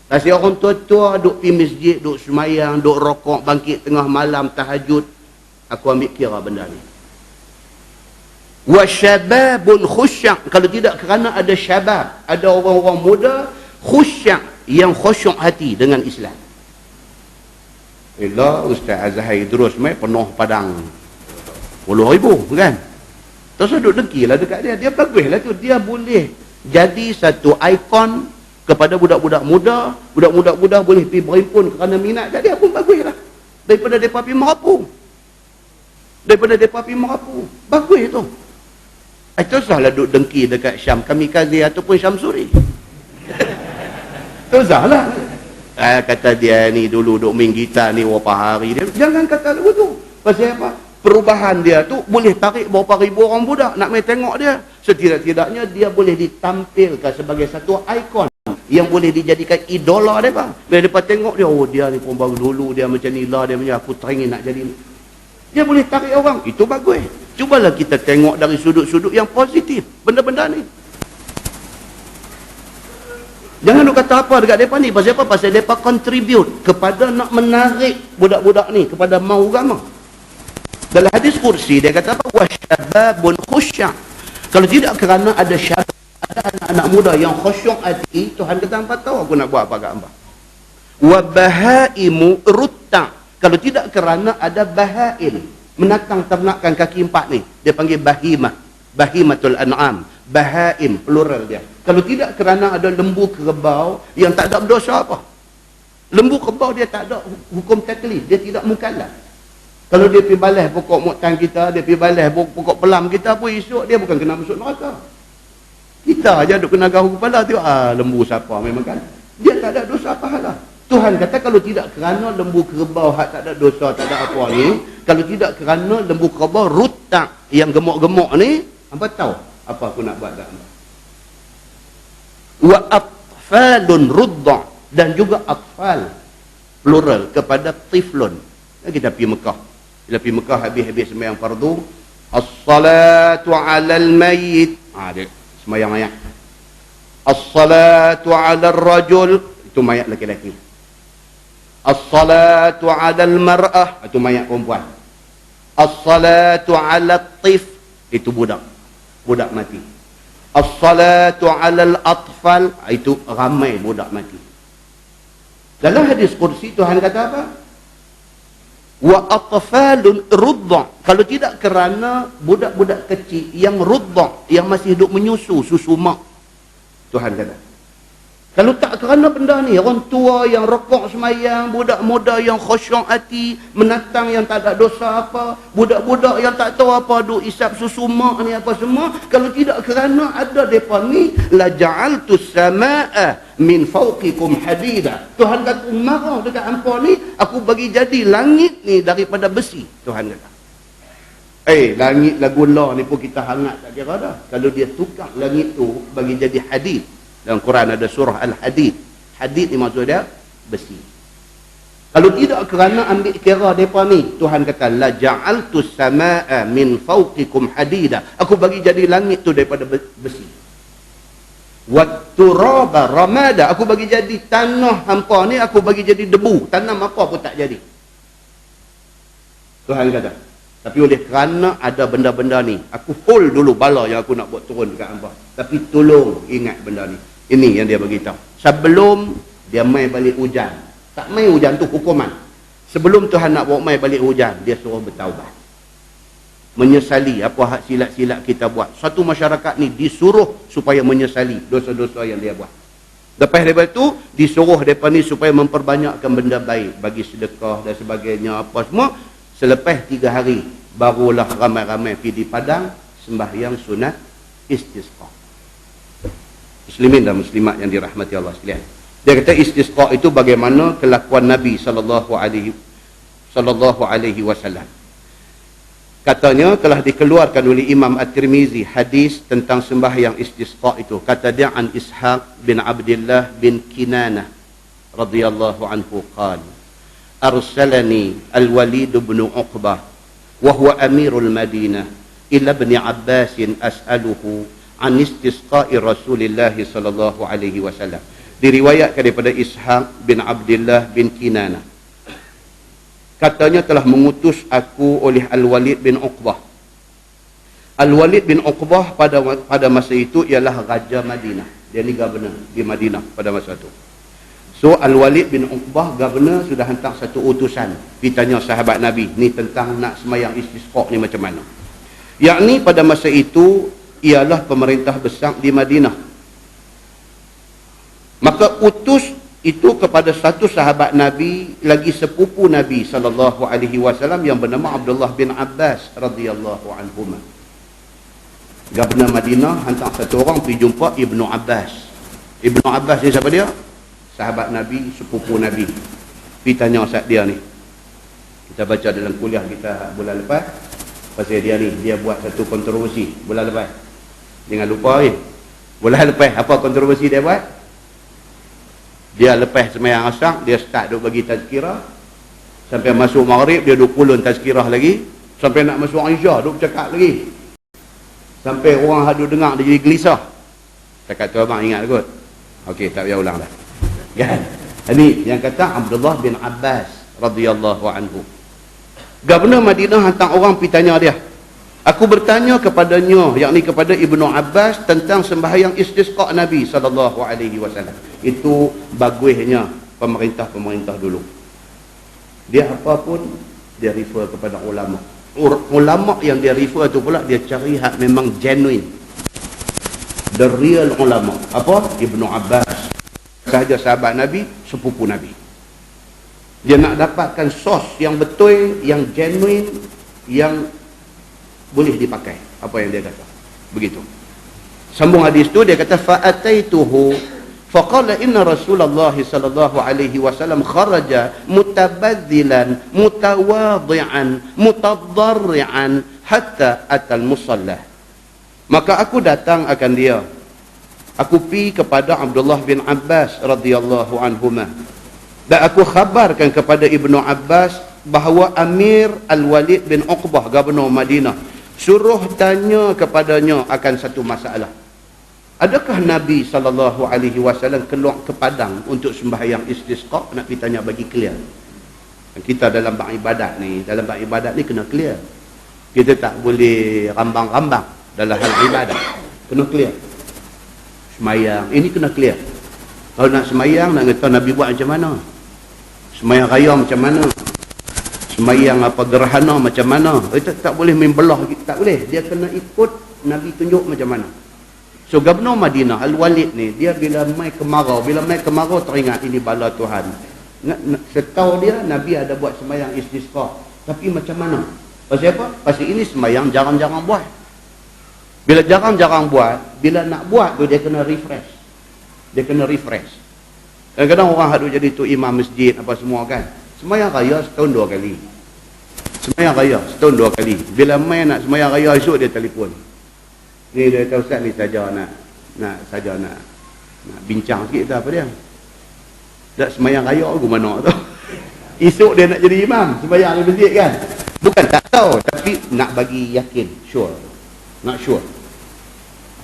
Pasal orang tua-tua duk pergi masjid, duk sembahyang, duk rokok, bangkit tengah malam tahajud, aku ambil kira benda ni. Wa syababun khusyak, kalau tidak kerana ada syabab, ada orang-orang muda khusyak yang khusyuk hati dengan Islam. Bila Ustaz Azhar Idrus mai penuh padang 10,000 kan, terus duduk dengki lah dekat dia. Dia baguslah tu, dia boleh jadi satu ikon kepada budak-budak muda. Budak-budak muda boleh pergi berhimpun kerana minat kat dia pun baguslah, daripada mereka pergi merapu. Bagus tu. Itu sahlah duduk dengki dekat Syam Kamikaze ataupun Syamsuri. Tu sahlah. Kata dia ni dulu duk main gitar ni berapa hari dia. Jangan kata begitu. Pasal apa? Perubahan dia tu boleh tarik berapa ribu orang budak nak main tengok dia. Setidak-tidaknya dia boleh ditampilkan sebagai satu ikon yang boleh dijadikan idola mereka. Bila mereka tengok dia, oh dia ni pun baru dulu dia macam ni lah, dia macam aku teringin nak jadi ni. Dia boleh tarik orang. Itu bagus. Cubalah kita tengok dari sudut-sudut yang positif benda-benda ni. Jangan duk kata apa dekat mereka ni. Pasal apa? Pasal mereka contribute kepada nak menarik budak-budak ni kepada mau agama. Dalam hadis kursi dia kata apa? Wasyababun khusyak. Kalau tidak kerana ada syabab, ada anak-anak muda yang khusyuk hati, Tuhan kata hampa tahu aku nak buat apa kat hampa. Wa bahaimu rutta. Kalau tidak kerana ada bahaim, menatang ternakan kaki empat ni, dia panggil bahimah. Bahimatul an'am. Bahaim, plural dia. Kalau tidak kerana ada lembu kerbau yang tak ada berdosa apa. Lembu kerbau dia tak ada hukum taklif, dia tidak mukallaf. Kalau dia pergi balas pokok muktan kita, dia pergi balas pokok pelam kita pun, esok dia bukan kena masuk neraka. Kita aja duk kena gahu kepala tu, lembu siapa memang kan. Dia tak ada dosa pahala. Tuhan kata kalau tidak kerana lembu kerbau hak tak ada dosa, tak ada apa ni, kalau tidak kerana lembu kerbau rutak yang gemuk-gemuk ni, hampa tahu apa aku nak buat kat hampa. Wa atfalun rudda, dan juga atfal plural kepada tiflun. Kita pergi Mekah. Bila pergi Mekah habis-habis sembahyang fardu, as-salatu 'alal mayyit. Dia sembahyang ayat. As-salatu 'alal rajul, itu mayat lelaki-lelaki. As-salatu 'alal mar'ah, itu mayat perempuan. As-salatu 'alat tif, itu budak mati. As-salatu 'alal atfal, itu ramai budak mati. Dalam hadis kursi Tuhan kata apa? Wa atfalun rudda. Kalau tidak kerana budak-budak kecil yang rudda, yang masih hidup menyusu susu mak, Tuhan kata. Kalau tak kerana benda ni, orang tua yang rokok semayang, budak muda yang khusyuk hati, menatang yang tak ada dosa apa, budak-budak yang tak tahu apa, duk isap susu mak ni apa semua, kalau tidak kerana ada depa ni, la ja'altus samaa min fawqikum hadida. Tuhan kata marah dekat hangpa ni, aku bagi jadi langit ni daripada besi. Tuhan kata. Langit lagu Allah ni pun kita hangat tak kira dah. Kalau dia tukar langit tu bagi jadi hadid. Dalam Quran ada surah Al-Hadid. Hadid ni maksud dia besi. Kalau tidak kerana ambil kira mereka ni, Tuhan kata la ja'altus samaa min fawqikum hadida. Aku bagi jadi langit tu daripada besi. Wat turaba ramada. Aku bagi jadi tanah hampa ni, aku bagi jadi debu. Tanam apa pun tak jadi. Tuhan kata. Tapi oleh kerana ada benda-benda ni, aku hold dulu bala yang aku nak buat turun dekat hampa. Tapi tolong ingat benda ni. Ini yang dia beritahu. Sebelum dia mai balik hujan. Tak mai hujan tu hukuman. Sebelum Tuhan nak bawa mai balik hujan, dia suruh bertaubat. Menyesali apa hak silap-silap kita buat. Satu masyarakat ni disuruh supaya menyesali dosa-dosa yang dia buat. Lepas daripada tu, disuruh mereka ni supaya memperbanyakkan benda baik, bagi sedekah dan sebagainya, apa semua. Selepas 3 hari, barulah ramai-ramai pergi di padang sembahyang sunat istisqa. Muslimin dan muslimat yang dirahmati Allah sekalian. Dia kata istisqa itu bagaimana kelakuan Nabi sallallahu alaihi wasallam. Katanya telah dikeluarkan oleh Imam At-Tirmizi hadis tentang sembahyang istisqa itu. Kata dia an Ishaq bin Abdullah bin Kinanah radhiyallahu anhu qala arsalani Al-Walid bin Uqbah wa huwa amirul Madinah ila ibn Abbas as'aluhu an istisqa'i Rasulillah sallallahu alaihi wasallam. Diriwayatkan daripada Ishaq bin Abdullah bin Kinanah, katanya telah mengutus aku oleh Al-Walid bin Uqbah. Al-Walid bin Uqbah pada masa itu ialah Raja Madinah. Dia ni governor di Madinah pada masa itu. So Al-Walid bin Uqbah governor sudah hantar satu utusan. Dia tanya sahabat Nabi ni tentang nak semayang istisqa ni macam mana. Yakni pada masa itu ialah pemerintah besar di Madinah. Maka utus itu kepada satu sahabat Nabi lagi sepupu Nabi sallallahu alaihi wasallam yang bernama Abdullah bin Abbas radhiyallahu anhuma. Gubernur Madinah hantar satu orang pergi jumpa Ibnu Abbas. Ibnu Abbas ni siapa dia? Sahabat Nabi, sepupu Nabi. Pergi tanya saat dia ni. Kita baca dalam kuliah kita bulan lepas pasal dia ni, dia buat satu kontroversi bulan lepas. Jangan lupa bulan lepas apa kontroversi dia buat? Dia lepas sembahyang asar, dia start duk bagi tazkirah. Sampai masuk maghrib, dia duk kulun tazkirah lagi. Sampai nak masuk Isya, duk cakap lagi. Sampai orang hadu dengar, dia jadi gelisah. Cakap tu abang ingat kot. Okey, tak payah ulang dah. Kan? Ini yang kata Abdullah bin Abbas radhiyallahu anhu. Gubernur Madinah hantar orang pergi tanya dia. Aku bertanya kepadanya, yakni kepada Ibnu Abbas tentang sembahyang istisqa Nabi sallallahu alaihi wasallam. Itu bagusnya pemerintah-pemerintah dulu. Dia apa pun dia refer kepada ulama. Ulama yang dia refer tu pula dia cari hak memang genuine. The real ulama. Apa? Ibnu Abbas. Sahaja sahabat Nabi, sepupu Nabi. Dia nak dapatkan sos yang betul, yang genuine, yang boleh dipakai. Apa yang dia kata. Begitu. Sambung hadis tu dia kata fa'ataituhu faqala inna Rasulullah sallallahu alaihi wasallam kharaja mutabazzilan mutawadhi'an mutadarri'an hatta atal musalla. Maka aku datang akan dia. Aku pergi kepada Abdullah bin Abbas radhiyallahu anhuma. Dan aku khabarkan kepada Ibnu Abbas bahawa Amir Al-Walid bin Uqbah gubernur Madinah suruh tanya kepadanya akan satu masalah. Adakah Nabi SAW keluar ke padang untuk sembahyang istisqa? Nak pergi tanya bagi clear. Kita dalam bab ibadat ni kena clear. Kita tak boleh rambang-rambang dalam hal ibadat. Kena clear. Semayang, ini kena clear. Kalau nak semayang, nak kata Nabi buat macam mana? Semayang raya macam mana? Semayang apa gerhana macam mana? Tak boleh main belah, tak boleh. Dia kena ikut Nabi tunjuk macam mana. So Gubernur Madinah Al-Walid ni, dia bila mai kemarau teringat ini bala Tuhan. Setahu dia Nabi ada buat semayang istisqa. Tapi macam mana? Pasal apa? Pasal ini semayang jarang-jarang buat. Bila jarang-jarang buat, bila nak buat tu dia kena refresh. Dia kena refresh. Kadang-kadang orang ada jadi tu imam masjid apa semua kan. Semayang raya setahun 2 kali. Semayang raya setahun 2 kali. Bila main nak semayang raya esok dia telefon. Ni dia kata ustaz ni saja nak bincang sikit tak apa dia. Tak semayang raya ke mana tu. Esok dia nak jadi imam semayang di masjid kan. Bukan tak tahu tapi nak bagi yakin, sure. Not sure.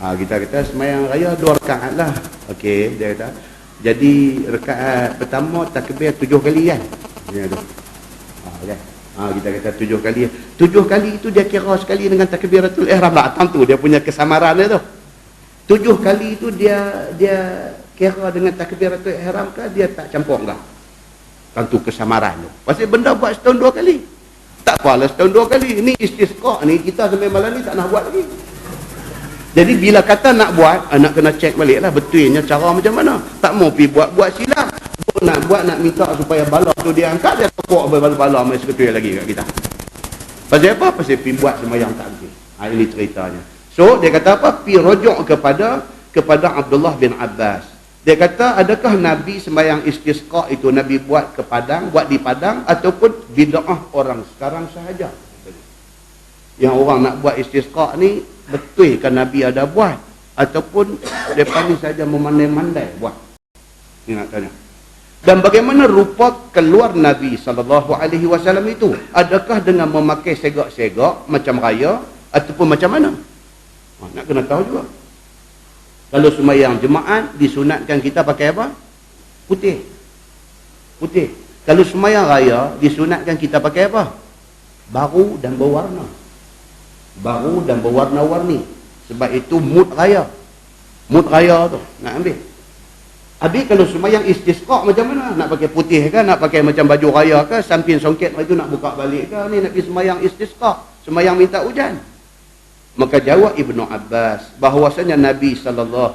Kita kata semayang raya 2 rakaat lah. Okey, dia kata. Jadi rakaat pertama takbir 7 kali kan. Dia tu. Okay. Kita kata 7 kali. 7 kali itu dia kira sekali dengan takbiratul ihram lah. Tu dia punya kesamaran dia tu. 7 kali itu dia kira dengan takbiratul ihram ke dia tak campur enggak? Tentu kesamaran tu. Pasal benda buat setahun 2 kali. Tak apalah setahun 2 kali. Ni istisqa ni kita sampai malam ni tak nak buat lagi. Jadi bila kata nak buat, nak kena cek balik lah betulnya cara macam mana. Tak mau pergi buat silap. Nak minta supaya bala tu dia angkat, dia tokok bala mai seketul lagi kat kita. Pasal apa? Pasal pergi buat sembahyang tak boleh. Ini ceritanya. So dia kata apa? Pergi rujuk kepada Abdullah bin Abbas. Dia kata, adakah Nabi sembahyang istisqa itu Nabi buat di padang ataupun bid'ah orang sekarang sahaja? Yang orang nak buat istisqa ni betul kan Nabi ada buat ataupun depa ni saja memandai-mandai buat? Ni nak tanya. Dan bagaimana rupa keluar Nabi SAW itu? Adakah dengan memakai segak-segak macam raya ataupun macam mana? Nak kena tahu juga. Kalau sembahyang jemaat disunatkan kita pakai apa? Putih. Kalau sembahyang raya disunatkan kita pakai apa? Baru dan berwarna-warni. Sebab itu mood raya tu nak ambil. Habis kalau sembahyang istisqa macam mana? Nak pakai putih ke? Nak pakai macam baju raya ke? Samping songket itu nak buka balik ke? Ni nak pergi sembahyang istisqa, sembahyang minta hujan. Maka jawab Ibnu Abbas bahawasanya Nabi SAW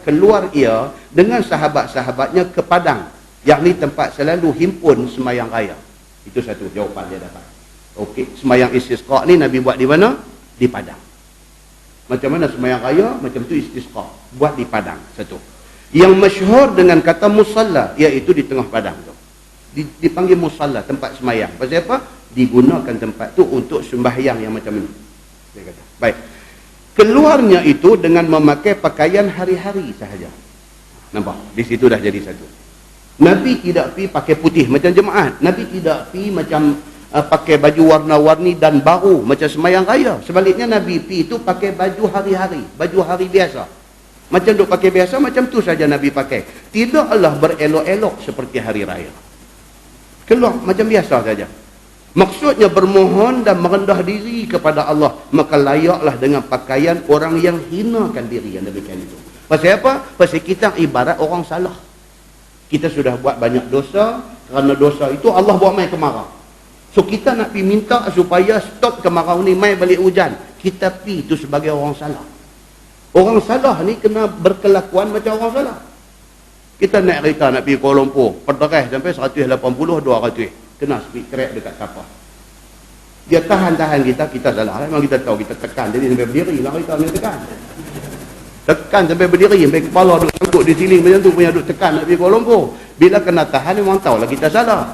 keluar ia dengan sahabat-sahabatnya ke padang, yakni tempat selalu himpun sembahyang raya. Itu satu jawapan dia dapat. Okey, sembahyang istisqa ni Nabi buat di mana? Di padang. Macam mana sembahyang raya? Macam tu istisqa, buat di padang. Satu. Yang masyhur dengan kata musalla, iaitu di tengah padang tu. Dipanggil musalla, tempat sembahyang. Pasal apa? Digunakan tempat tu untuk sembahyang yang macam ni. Dia kata. Baik. Keluarnya itu dengan memakai pakaian hari-hari sahaja. Nampak? Di situ dah jadi satu. Nabi tidak pi pakai putih macam jemaat. Nabi tidak pi macam pakai baju warna-warni dan baru macam sembahyang raya. Sebaliknya Nabi pi itu pakai baju hari-hari, baju hari biasa. Macam duk pakai biasa, macam tu saja Nabi pakai. Tidaklah berelok-elok seperti hari raya. Keluar macam biasa saja. Maksudnya bermohon dan merendah diri kepada Allah, maka layaklah dengan pakaian orang yang hinakan diri yang demikian itu. Pasal apa? Pasal kita ibarat orang salah. Kita sudah buat banyak dosa, kerana dosa itu Allah buat mai kemarau. So kita nak pergi minta supaya stop kemarau ni, mai balik hujan. Kita pergi itu sebagai orang salah. Orang salah ni kena berkelakuan macam orang salah. Kita naik kereta nak pergi Kuala Lumpur, pederai sampai 180-200. Kena speed crack dekat kapal. Dia tahan kita salah. Memang kita tahu, kita tekan. Jadi sampai berdiri lah kita punya tekan. Tekan sampai berdiri, sampai kepala duduk sangkut di siling macam tu, punya duduk tekan nak pergi Kuala Lumpur. Bila kena tahan, memang tahulah kita salah.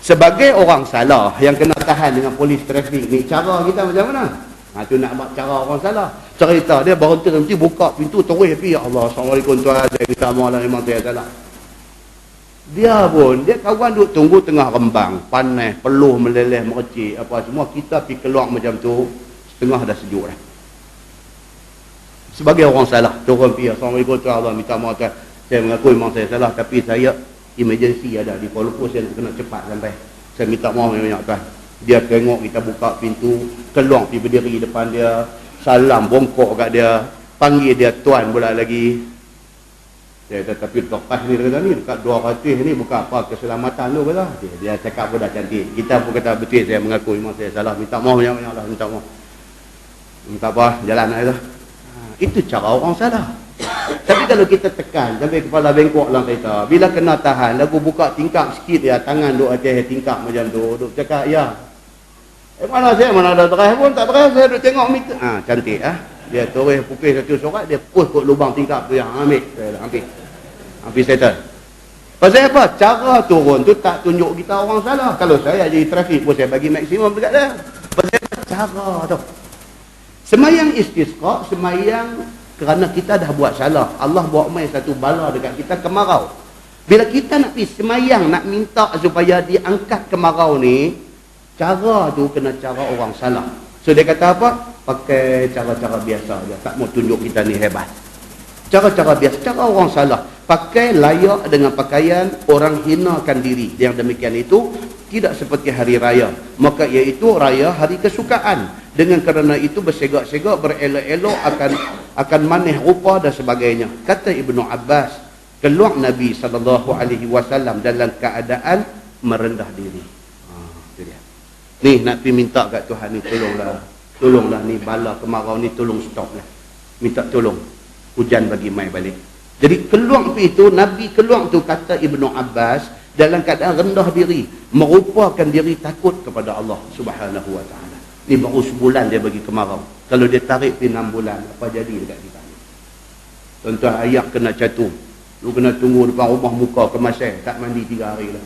Sebagai orang salah yang kena tahan dengan polis trafik ni, cara kita macam mana? Tu nak buat cara orang salah. Cerita dia berhenti buka pintu terus pergi. Ya Allah, Assalamualaikum tuan, saya minta maaf lah, memang saya salah. Dia kawan duk tunggu tengah rembang, panas, peluh meleleh, mercik, apa semua. Kita pergi keluar macam tu, setengah dah sejuk dah. Sebagai orang salah, turun pergi, Assalamualaikum tuan, Allah minta maaf tuan, saya mengaku memang saya salah, tapi saya emergency ada di Kuala Lumpur, saya kena cepat sampai. Saya minta maaf banyak tuan. Dia tengok kita buka pintu, keluar pergi berdiri depan dia, salam bongkok kat dia, panggil dia tuan pula lagi. Dia kata, tapi lepas ni dia kata ni, dekat 200 ni bukan apa keselamatan tu kata. Dia cakap pun dah cantik. Kita pun kata, betul saya mengaku memang saya salah. Minta maaf banyak-banyak lah, minta maaf. Minta apa, jalan lah itu. Itu cara orang salah. Tapi kalau kita tekan sampai kepala bengkok dalam kereta, bila kena tahan, lagu buka tingkap sikit ya, tangan duk atas tingkap macam tu, duk cakap, ya. Mana saya, mana ada drive pun, tak drive, saya duk tengok meter. Cantik ah. Dia toreh pukul satu sorat, dia push kot lubang tingkap tu yang ambil. Saya dah ambil. Habis settle. Pasal apa? Cara turun tu tak tunjuk kita orang salah. Kalau saya jadi trafik pun saya bagi maksimum dekat dia. Pasal apa? Cara tu. Semayang istisqa, semayang kerana kita dah buat salah. Allah buat mai satu bala dekat kita, kemarau. Bila kita nak pergi semayang, nak minta supaya diangkat kemarau ni, cara tu kena cara orang salah. So dia kata apa? Pakai cara-cara biasa je. Tak mau tunjuk kita ni hebat. Cara-cara biasa, cara orang salah. Pakai layak dengan pakaian orang hinakan diri. Yang demikian itu tidak seperti hari raya. Maka iaitu raya hari kesukaan. Dengan kerana itu bersegak-segak, berelok-elok akan manis rupa dan sebagainya. Kata Ibnu Abbas, Keluar Nabi SAW dalam keadaan merendah diri. Itu dia. Ni nak pergi minta kat Tuhan ni, tolonglah ni bala kemarau ni, tolong stop lah. Minta tolong. Hujan bagi mai balik. Jadi keluar itu, Nabi keluar tu kata Ibnu Abbas, dalam keadaan rendah diri, merupakan diri takut kepada Allah Subhanahu Wa Taala. Ni baru sebulan dia bagi kemarau. Kalau dia tarik pergi 6 bulan, apa jadi dekat kita ni? Tuan-tuan, ayak kena jatuh. Lu kena tunggu depan rumah muka kemasan, tak mandi 3 hari lah.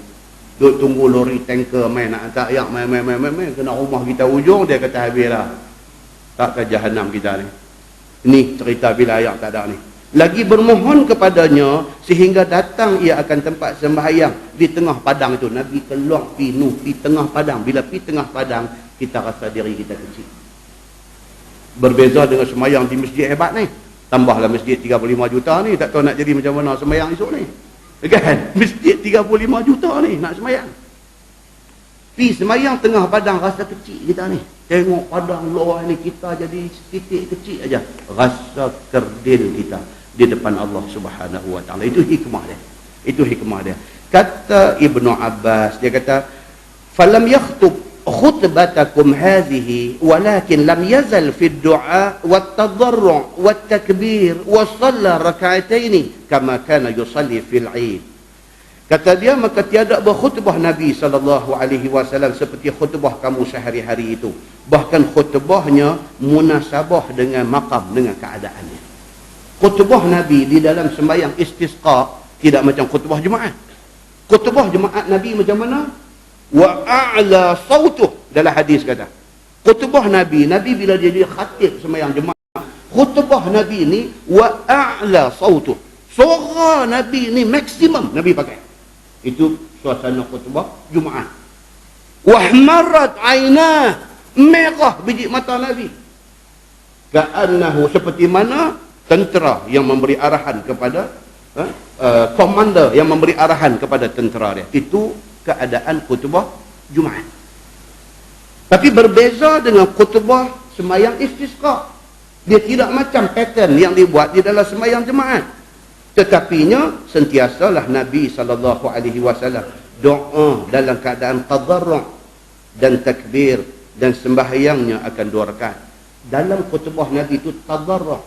Duk tunggu lori tanker main nak hantar ayak, main. Kena rumah kita ujung, dia kata habis lah. Tak ke jahanam kita ni. Ni cerita bila ayak tak ada ni. Lagi bermohon kepadanya, sehingga datang ia akan tempat sembahyang di tengah padang itu. Nabi keluar pi tengah padang. Bila pi tengah padang, kita rasa diri kita kecil. Berbeza dengan sembahyang di masjid hebat ni. Tambahlah masjid 35 juta ni, tak tahu nak jadi macam mana sembahyang esok ni. Kan? Masjid 35 juta ni nak sembahyang. Pi sembahyang tengah padang, rasa kecil kita ni. Tengok padang luar ni, kita jadi titik kecil aja. Rasa kerdil kita di depan Allah Subhanahu Wa Taala. Itu hikmah dia. Itu hikmah dia. Kata Ibnu Abbas, dia kata, "Falam yakhtub khutbatakum hadhihi walakin lam yazal fi ad-du'a wat-tadarru' wat-takbir wa shalla rak'ataini kama kana yusalli fil 'id." Kata dia, maka tiada berkhutbah Nabi SAW seperti khutbah kamu sehari-hari itu. Bahkan khutbahnya munasabah dengan maqam, dengan keadaannya. Khutbah Nabi di dalam sembahyang istisqa tidak macam khutbah Jumaat. Khutbah Jumaat Nabi macam mana? Wa a'la sautuh, dalam hadis kata. Khutbah Nabi bila dia khatib sembahyang Jumaat, khutbah Nabi ni wa a'la sautuh. Suara Nabi ni maksimum Nabi pakai. Itu suasana khutbah Jumaat. Wahmarat ainah, merah biji mata Nabi. Ka'annahu, seperti mana tentera yang memberi arahan kepada komander yang memberi arahan kepada tentera dia. Itu keadaan khutbah Jumaat. Tapi berbeza dengan khutbah sembahyang istisqa. Dia tidak macam pattern yang dibuat di dalam sembahyang Jumaat. Tetapinya sentiasalah Nabi SAW doa dalam keadaan tadarru' dan takbir, dan sembahyangnya akan 2 rakaat. Dalam khutbah Nabi itu tadarru',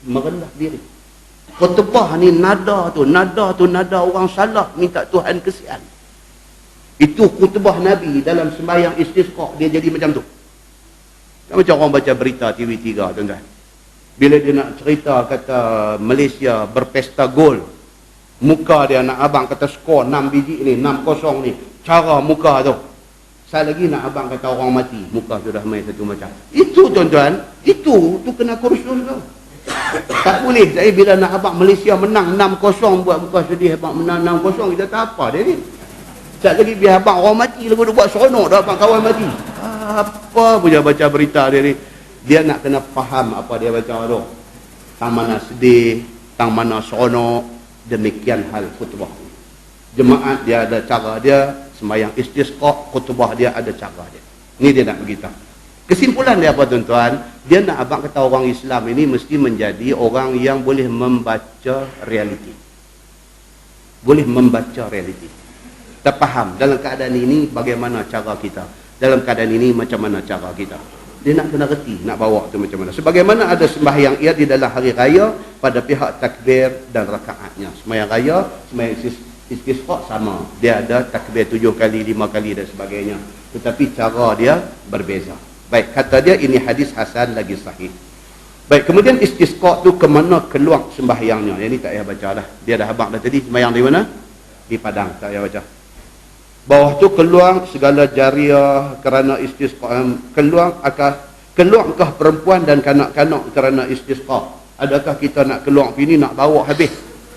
merendah diri. Khutbah ni nada tu nada orang salah minta Tuhan kesian. Itu khutbah Nabi dalam sembahyang istisqa, dia jadi macam tu. Tak macam orang baca berita TV3, tuan-tuan. Bila dia nak cerita kata Malaysia berpesta gol, muka dia nak abang kata skor 6 biji ni, 6-0 ni, cara muka tu. Saya lagi nak abang kata orang mati, muka sudah main satu macam. Itu tuan-tuan, itu kena kursus tu. Tak boleh saya bila nak abang Malaysia menang 6-0 buat muka sedih, abang menang 6-0, kita tak apa dia ni. Tak lagi biar abang orang mati lalu dia buat seronok dah abang kawan mati. Apa punya baca berita dia ni. Dia nak kena faham apa dia baca tu. Tang mana sedih, tang mana seronok. Demikian hal khutbah. Jemaat dia ada cara dia, sembahyang istisqa, khutbah dia ada cara dia. Ni dia nak beritahu. Kesimpulan dia apa tuan-tuan? Dia nak abang kata orang Islam ini mesti menjadi orang yang boleh membaca realiti. Boleh membaca realiti. Kita faham dalam keadaan ini bagaimana cara kita. Dalam keadaan ini macam mana cara kita. Dia nak kena reti, nak bawa tu macam mana. Sebagaimana ada sembahyang ia di dalam hari raya pada pihak takbir dan rakaatnya. Sembahyang raya, sembahyang istisqa sama. Dia ada takbir 7 kali, 5 kali dan sebagainya. Tetapi cara dia berbeza. Baik, kata dia ini hadis hasan lagi sahih. Baik, kemudian istisqa tu ke mana keluar sembahyangnya. Yang ni tak payah baca lah. Dia dah habaq dah tadi, sembahyang di mana? Di padang, tak payah baca. Bawah tu keluar segala jariah kerana istisqa. Keluarkah perempuan dan kanak-kanak kerana istisqa? Adakah kita nak keluar bini nak bawa habis?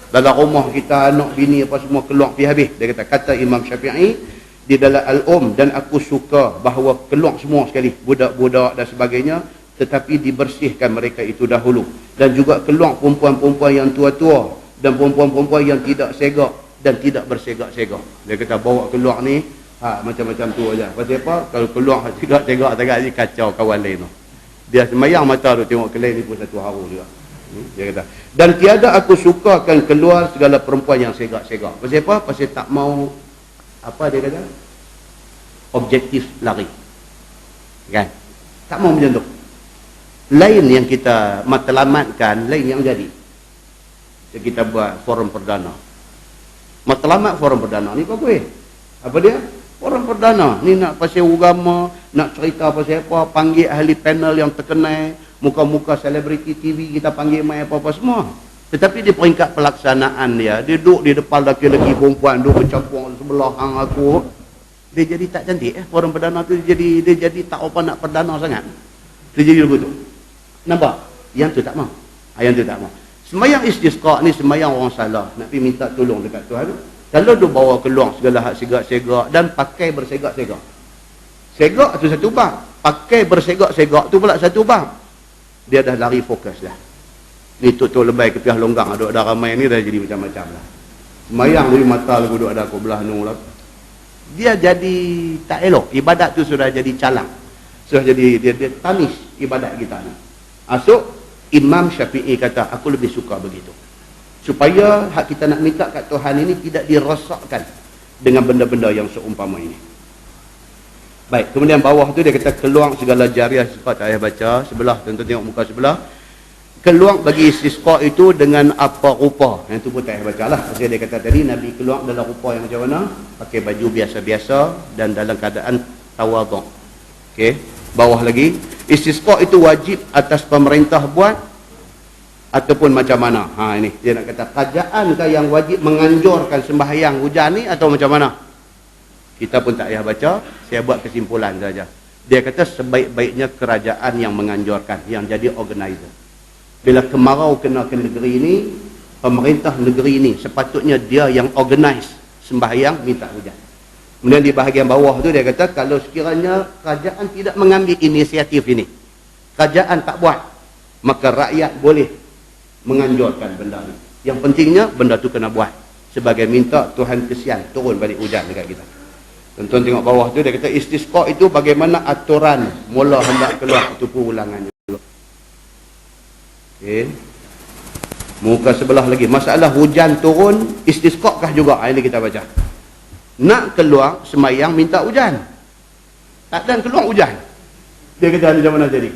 Dalam rumah kita anak bini apa semua keluar pergi habis. Dia kata Imam Syafi'i di dalam dan aku suka bahawa keluar semua sekali, budak-budak dan sebagainya, tetapi dibersihkan mereka itu dahulu. Dan juga keluar perempuan-perempuan yang tua-tua dan perempuan-perempuan yang tidak segak dan tidak bersegak-segak. Dia kata bawa keluar ni macam-macam tu aja. Pasal apa? Kalau keluar tidak segak sangat ni kacau kawan lain tu. Dia semayang mata tu tengok kelai ni pun satu haru juga. Dia kata, dan tiada aku sukakan keluar segala perempuan yang segak-segak. Pasal apa? Pasal tak mau, apa dia kata? Objektif lari. Kan? Tak mau macam tu. Lain yang kita matlamatkan, lain yang jadi. Jadi kita buat forum perdana. Matlamat forum perdana ni apa kuih? Apa dia? Forum perdana. Ni nak pasal agama, nak cerita pasal apa, panggil ahli panel yang terkenal, muka-muka selebriti TV kita panggil mai apa-apa semua. Tetapi di peringkat pelaksanaan dia duduk di depan lelaki-lelaki perempuan, duduk bercampur sebelah hang aku. Dia jadi tak cantik forum perdana tu dia jadi tak apa nak perdana sangat. Dia jadi begitu. Nampak? Yang tu tak mau. Yang tu tak mau. Sembahyang istisqa ni sembahyang orang salah, nak pergi minta tolong dekat Tuhan. Kalau dia bawa keluar segala hak segak-segak dan pakai bersegak-segak. Segak tu satu bab, pakai bersegak-segak tu pula satu bab. Dia dah lari fokus dah. Ni tutup lebay ke pihak longgang ada ramai ni dah jadi macam-macam lah. Semayang dari mata lagu duduk ada aku belah nu lah. Dia jadi tak elok. Ibadat tu sudah jadi calang. Sudah jadi dia tamis ibadat kita ni. Asuk Imam Syafi'i kata aku lebih suka begitu. Supaya hak kita nak minta kat Tuhan ini tidak dirosakkan dengan benda-benda yang seumpama ini. Baik, kemudian bawah tu dia kata keluar segala jariah sifat ayah baca sebelah, tuan-tuan tengok muka sebelah. Keluar bagi istisqa itu dengan apa rupa. Yang tu pun tak payah baca lah. Pasal dia kata tadi Nabi keluar dalam rupa yang macam mana? Pakai baju biasa-biasa dan dalam keadaan tawaduk. Okey, bawah lagi. Istisqa itu wajib atas pemerintah buat ataupun macam mana? Ha, ini dia nak kata kerajaanKah yang wajib menganjurkan sembahyang hujan ni atau macam mana? Kita pun tak payah baca, saya buat kesimpulan saja. Dia kata sebaik-baiknya kerajaan yang menganjurkan, yang jadi organizer. Bila kemarau kena ke negeri ini, pemerintah negeri ini sepatutnya dia yang organize sembahyang minta hujan. Kemudian di bahagian bawah tu dia kata kalau sekiranya kerajaan tidak mengambil inisiatif ini, kerajaan tak buat, maka rakyat boleh menganjurkan benda ni. Yang pentingnya benda tu kena buat sebagai minta Tuhan kesian turun balik hujan dekat kita. Tuan-tuan tengok bawah tu dia kata istisqa itu bagaimana aturan mula hendak keluar, itu pun ulangannya. Okey. Muka sebelah lagi masalah hujan turun istisqa kah juga? Ini kita baca. Nak keluar semayang minta hujan. Tak dan keluar hujan. Dia kata macam mana jadi?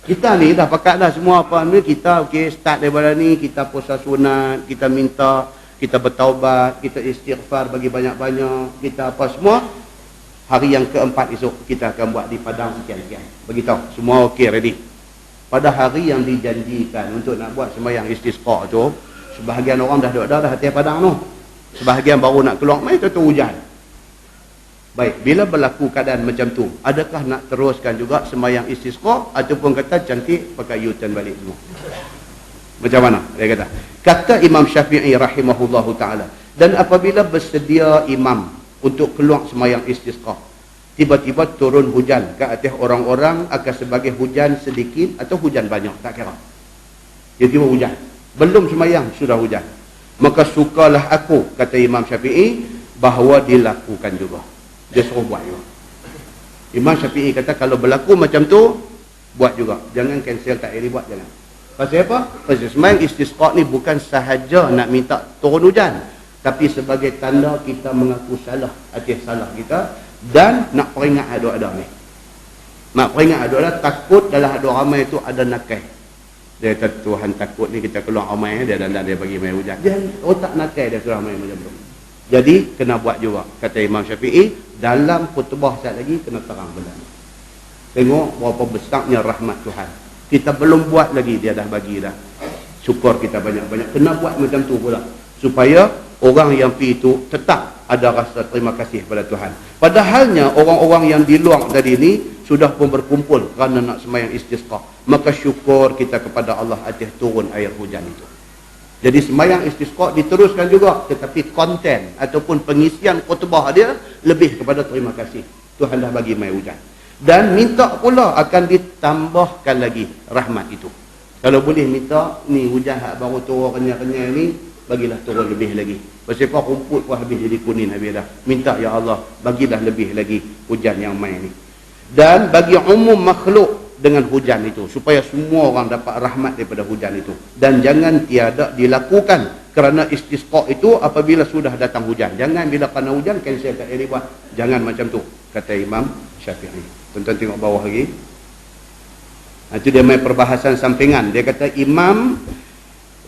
Kita ni dah pakat dah semua apa ni kita okey start daripada ni kita puasa sunat, kita minta, kita bertaubat, kita istighfar bagi banyak-banyak, kita apa semua. Hari yang keempat esok kita akan buat di padang sekian-sekian. Beritahu semua okey ready. Pada hari yang dijanjikan untuk nak buat sembahyang istisqa tu, sebahagian orang dah duduk dah atas padang tu. Sebahagian baru nak keluar, mai tu hujan. Baik, bila berlaku keadaan macam tu, adakah nak teruskan juga sembahyang istisqa ataupun kata cantik pakai U-turn balik semua? Macam mana? Dia kata. Kata Imam Syafi'i rahimahullahu ta'ala, dan apabila bersedia imam untuk keluar sembahyang istisqa, tiba-tiba turun hujan ke atas orang-orang akan sebagai hujan sedikit atau hujan banyak, tak kira. Tiba-tiba hujan. Belum sembahyang, sudah hujan. Maka sukalah aku, kata Imam Syafi'i, bahawa dilakukan juga. Dia suruh buat juga. Imam Syafi'i kata kalau berlaku macam tu, buat juga. Jangan cancel, tak boleh buat, jangan. Pasal apa? Pasal sembahyang istisqa ni bukan sahaja nak minta turun hujan, tapi sebagai tanda kita mengaku salah atas salah kita dan nak peringat ada ni. Nak peringat ada takut dalam ada ramai tu ada nakai. Dia kata Tuhan takut ni kita keluar ramai dia dan dia bagi mai hujan. Dia otak nakai dia sudah mai macam tu. Jadi kena buat juga kata Imam Syafi'i dalam khutbah sekali lagi kena terang benda ni. Tengok berapa besarnya rahmat Tuhan. Kita belum buat lagi dia dah bagi dah. Syukur kita banyak-banyak. Kena buat macam tu pula supaya orang yang pergi itu tetap ada rasa terima kasih kepada Tuhan. Padahalnya orang-orang yang di luar tadi ni sudah pun berkumpul kerana nak sembahyang istisqa. Maka syukur kita kepada Allah atas turun air hujan itu. Jadi sembahyang istisqa diteruskan juga, tetapi konten ataupun pengisian khutbah dia lebih kepada terima kasih. Tuhan dah bagi mai hujan. Dan minta pula akan ditambahkan lagi rahmat itu. Kalau boleh minta ni hujan hak baru turun kenyal-kenyal ni, bagilah turun lebih lagi. Pasal apa rumput pun habis jadi kuning habis dah. Minta ya Allah, bagilah lebih lagi hujan yang mai ni. Dan bagi umum makhluk dengan hujan itu, supaya semua orang dapat rahmat daripada hujan itu. Dan jangan tiada dilakukan kerana istisqa itu apabila sudah datang hujan. Jangan bila kerana hujan cancel, tak boleh buat. Jangan macam tu, kata Imam Syafi'i. Tuan-tuan tengok bawah lagi. Itu dia main perbahasan sampingan. Dia kata imam,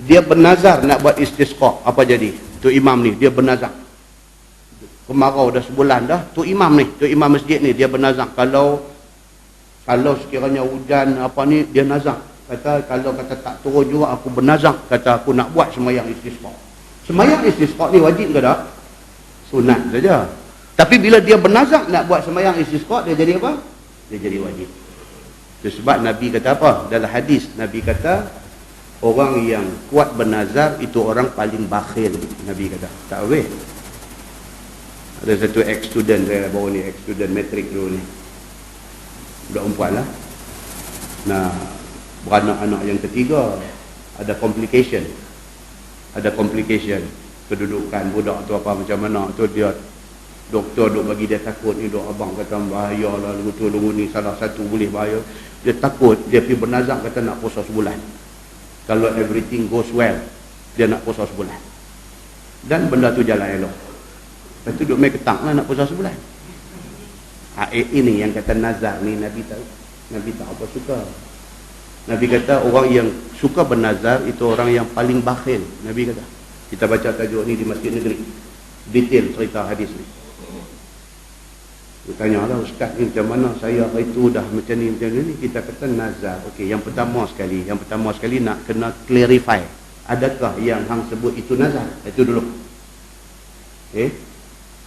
dia bernazar nak buat istisqa. Apa jadi? Tu imam ni, dia bernazar. Kemarau dah sebulan dah. Tu imam ni, tu imam masjid ni, dia bernazar. Kalau sekiranya hujan apa ni, dia nazar. Kata kalau kata tak turun juga, aku bernazar. Kata aku nak buat semayang istisqa. Semayang istisqa ni wajib ke tak? Sunat saja. Tapi bila dia bernazar nak buat semayang istisqa, dia jadi apa? Dia jadi wajib. Itu sebab Nabi kata apa? Dalam hadis Nabi kata orang yang kuat bernazar itu orang paling bakhil. Nabi kata tak boleh. Ada satu ex-student saya baru ni, ex-student matrik dulu ni, budak perempuan lah. Nah, beranak-anak yang ketiga, ada complication kedudukan budak tu apa macam mana tu, dia doktor duk bagi dia takut ni, duk abang kata bahaya lah lungu ni, salah satu boleh bahaya. Dia takut, dia pergi bernazar kata nak puasa sebulan. Kalau everything goes well, dia nak puasa sebulan. Dan benda tu jalan elok. Lepas tu duk main ketang lah nak puasa sebulan. Ini yang kata nazar ni Nabi tak apa suka. Nabi kata orang yang suka bernazar itu orang yang paling bakhil. Nabi kata. Kita baca tajuk ni di Masjid Negeri. Detail cerita hadis ni. Dia tanyalah, ustaz ni macam mana saya hari tu dah macam ni. Kita kata nazar. Okey, yang pertama sekali nak kena clarify. Adakah yang hang sebut itu nazar? Itu dulu. Okey.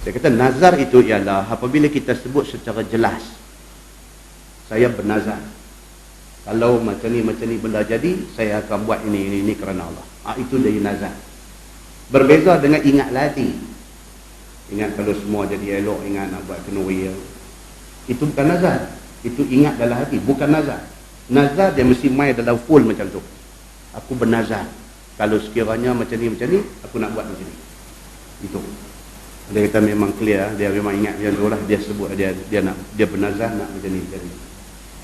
Saya kata nazar itu ialah apabila kita sebut secara jelas, saya bernazar kalau macam ni benda jadi, saya akan buat ini kerana Allah. Itu dari nazar. Berbeza dengan ingatlah hati. Ingat kalau semua jadi elok, ingat nak buat kenuri. Itu bukan nazar. Itu ingat dalam hati, bukan nazar. Nazar dia mesti main dalam full macam tu. Aku bernazar kalau sekiranya macam ni, aku nak buat macam ni. Itu. Dia kata memang clear, dia memang ingat macam tu lah. Dia sebut dia bernazar nak macam ni.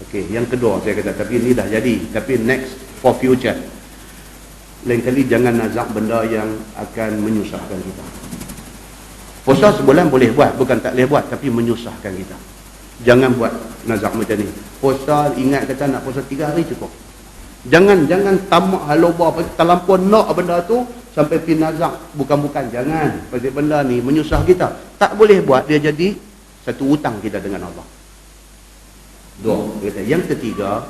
Okey, yang kedua saya kata, tapi ni dah jadi. Tapi next for future. Lain kali jangan nazar benda yang akan menyusahkan kita. Puasa sebulan boleh buat, bukan tak boleh buat, tapi menyusahkan kita. Jangan buat nazar macam ni. Puasa, ingat kata nak puasa 3 hari cukup. Jangan tamak haloba terlampau nak benda tu sampai pergi nazar bukan-bukan. Jangan. Pasal benda ni menyusah kita. Tak boleh buat, dia jadi satu hutang kita dengan Allah. Dua. Yang ketiga,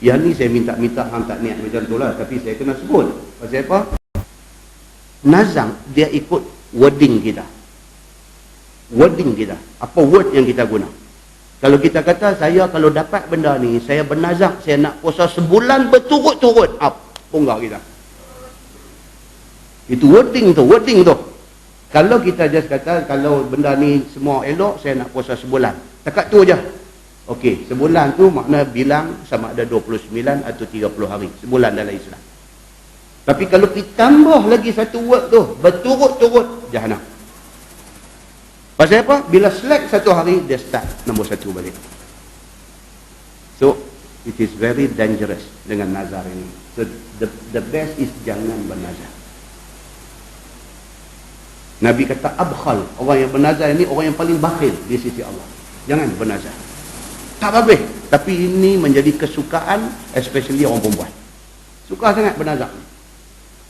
yang ni saya minta hang tak niat macam tu lah, tapi saya kena sebut. Pasal apa? Nazar dia ikut wording kita. Apa word yang kita guna. Kalau kita kata, saya kalau dapat benda ni, saya bernazar, saya nak puasa sebulan berturut-turut. Punggah kita. Itu wording tu. Kalau kita just kata, kalau benda ni semua elok, saya nak puasa sebulan. Takat tu je. Okey, sebulan tu makna bilang sama ada 29 atau 30 hari. Sebulan dalam Islam. Tapi kalau kita tambah lagi satu word tu, berturut-turut, Jahannam. Pasal apa? Bila slack satu hari, dia start nombor 1 balik. So, it is very dangerous dengan nazar ini. So, the best is jangan bernazar. Nabi kata, abkhal. Orang yang bernazar ini, orang yang paling bakhil di sisi Allah. Jangan bernazar. Tak bagus. Tapi ini menjadi kesukaan, especially orang perempuan. Suka sangat bernazar.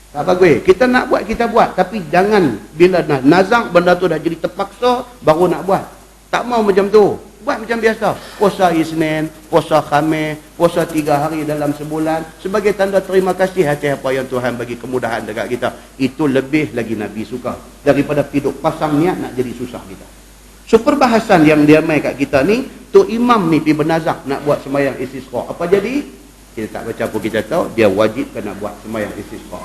Tak bagus. Kita nak buat, kita buat. Tapi jangan bila nazar benda tu dah jadi terpaksa baru nak buat. Tak mau macam tu. Buat macam biasa. Puasa Isnin, puasa Khamis, puasa 3 hari dalam sebulan sebagai tanda terima kasih atas apa yang Tuhan bagi kemudahan dekat kita. Itu lebih lagi Nabi suka daripada hidup pasang niat nak jadi susah kita. So perbahasan yang dia main kat kita ni, tu imam ni pergi bernazar nak buat sembahyang istisqa. Apa jadi? Kita tak baca pun kita tahu dia wajib kena buat sembahyang istisqa.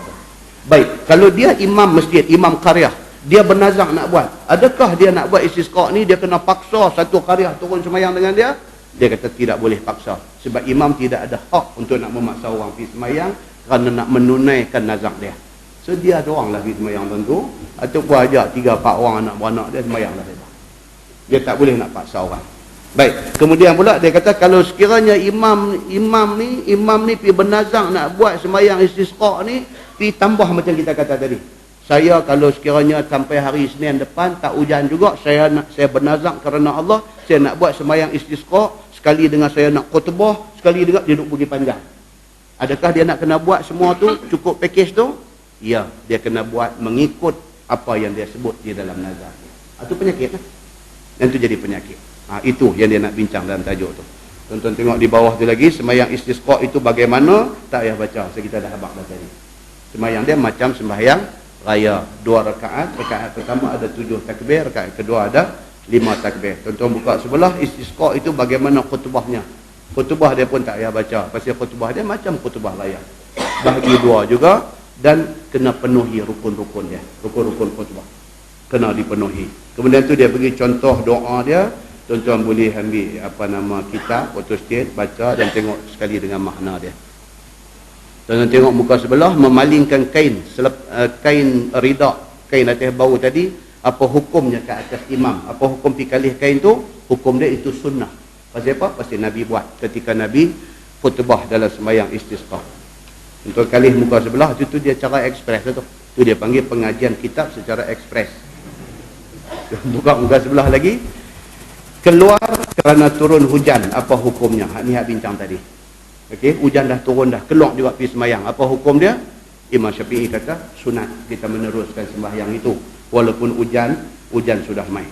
Baik, kalau dia imam masjid, imam qaryah, dia bernazar nak buat, adakah dia nak buat istisqa ni dia kena paksa satu qaryah turun sembahyang dengan dia? Dia kata tidak boleh paksa. Sebab imam tidak ada hak untuk nak memaksa orang pergi sembahyang kerana nak menunaikan nazar dia. So dia doang lah pergi sembahyang tentu, ataupun ajak 3-4 orang anak beranak dia sembahyang lah dia. Dia tak boleh nak paksa orang. Baik, kemudian pula dia kata kalau sekiranya imam ni pi bernazam nak buat sembahyang istisqa ni, pi tambah macam kita kata tadi. Saya kalau sekiranya sampai hari Isnin depan tak hujan juga, saya bernazam kerana Allah, saya nak buat sembahyang istisqa sekali dengan saya nak khutbah, sekali dengan dia duduk pergi panjang. Adakah dia nak kena buat semua tu, cukup package tu? Ya, dia kena buat mengikut apa yang dia sebut di dalam nazar. Itu penyakit lah. Dan itu jadi penyakit. Itu yang dia nak bincang dalam tajuk tu. Tonton tengok di bawah tu lagi, sembahyang istisqa itu bagaimana? Tak payah baca, kita dah habaq dah tadi. Sembahyang dia macam sembahyang raya, 2 rakaat. Rakaat pertama ada 7 takbir, rakaat kedua ada 5 takbir. Tonton buka sebelah, istisqa itu bagaimana khutbahnya. Khutbah dia pun tak payah baca, pasal khutbah dia macam khutbah raya. Bahagi 2 juga, dan kena penuhi rukun-rukun dia. Rukun-rukun khutbah kena dipenuhi. Kemudian tu dia bagi contoh doa dia. Tuan-tuan boleh ambil kitab, photostat, baca dan tengok sekali dengan makna dia. Tuan-tuan tengok muka sebelah, memalingkan kain rida, kain atas bau tadi, apa hukumnya ke atas imam? Apa hukum pikalih kain tu? Hukum dia itu sunnah. Pasal apa? Pasal Nabi buat ketika Nabi khutbah dalam sembahyang istisqa. Untuk kalih muka sebelah itu dia cara ekspres tu. Tu dia panggil pengajian kitab secara ekspres. Buka muka sebelah lagi. Keluar kerana turun hujan, apa hukumnya? Ni bincang tadi. Okey, hujan dah turun dah, keluar juga pergi sembahyang. Apa hukum dia? Imam Syafi'i kata sunat kita meneruskan sembahyang itu walaupun hujan sudah mai.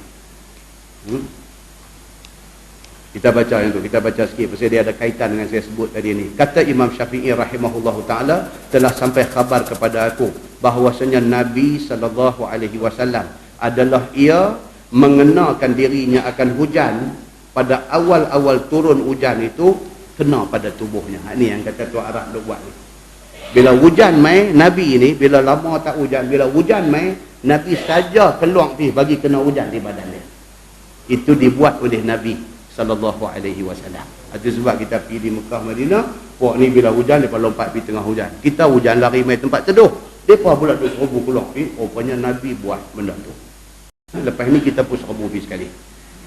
Kita baca yang tu, kita baca sikit pasal dia ada kaitan dengan saya sebut tadi ni. Kata Imam Syafi'i rahimahullahu taala, telah sampai khabar kepada aku bahawasanya Nabi sallallahu alaihi wasallam adalah ia mengenakan dirinya akan hujan pada awal-awal turun hujan itu kena pada tubuhnya. Ini yang kata Tuan Arab duk buat ni. Bila hujan mai, Nabi ni bila lama tak hujan, bila hujan mai, Nabi saja keluar pergi bagi kena hujan di badan dia. Itu dibuat oleh Nabi sallallahu alaihi wasallam. Itu sebab kita pergi di Mekah Madinah, puak ni bila hujan depa lompat pergi tengah hujan. Kita hujan lari mai tempat teduh. Depa pula duk serbu keluar pergi, rupanya Nabi buat benda tu. Lepas ni kita pun serbu pergi sekali.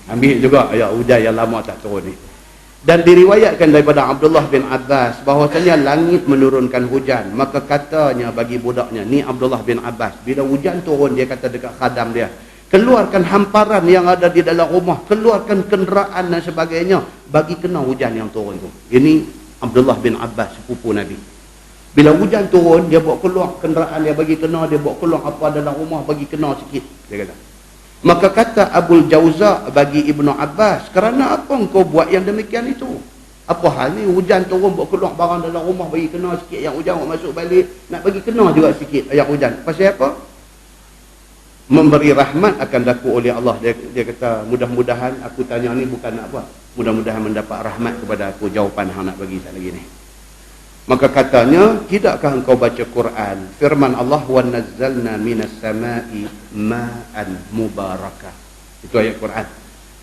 Ambil juga ayat hujan yang lama tak turun ni. Dan diriwayatkan daripada Abdullah bin Abbas bahawasanya langit menurunkan hujan. Maka katanya bagi budaknya, ni Abdullah bin Abbas, bila hujan turun dia kata dekat khadam dia, keluarkan hamparan yang ada di dalam rumah, keluarkan kenderaan dan sebagainya bagi kena hujan yang turun tu. Ini Abdullah bin Abbas, sepupu Nabi. Bila hujan turun, dia bawa keluar kenderaan dia bagi kena, dia bawa keluar apa dalam rumah bagi kena sikit, dia kata. Maka kata Abul Jauza bagi Ibnu Abbas, kerana apa engkau buat yang demikian itu? Apa hal ni hujan turun bawa keluar barang dalam rumah bagi kena sikit, yang hujan masuk balik nak bagi kena juga sikit ayat hujan. Pasal apa? Memberi rahmat akan daku oleh Allah. Dia kata mudah-mudahan aku tanya ni bukan nak apa, mudah-mudahan mendapat rahmat kepada aku. Jawapan hang nak bagi tak lagi ni. Maka katanya, tidakkah engkau baca Quran? Firman Allah, wa nazzalna minas sama'i ma'an mubarakah. Itu ayat Quran.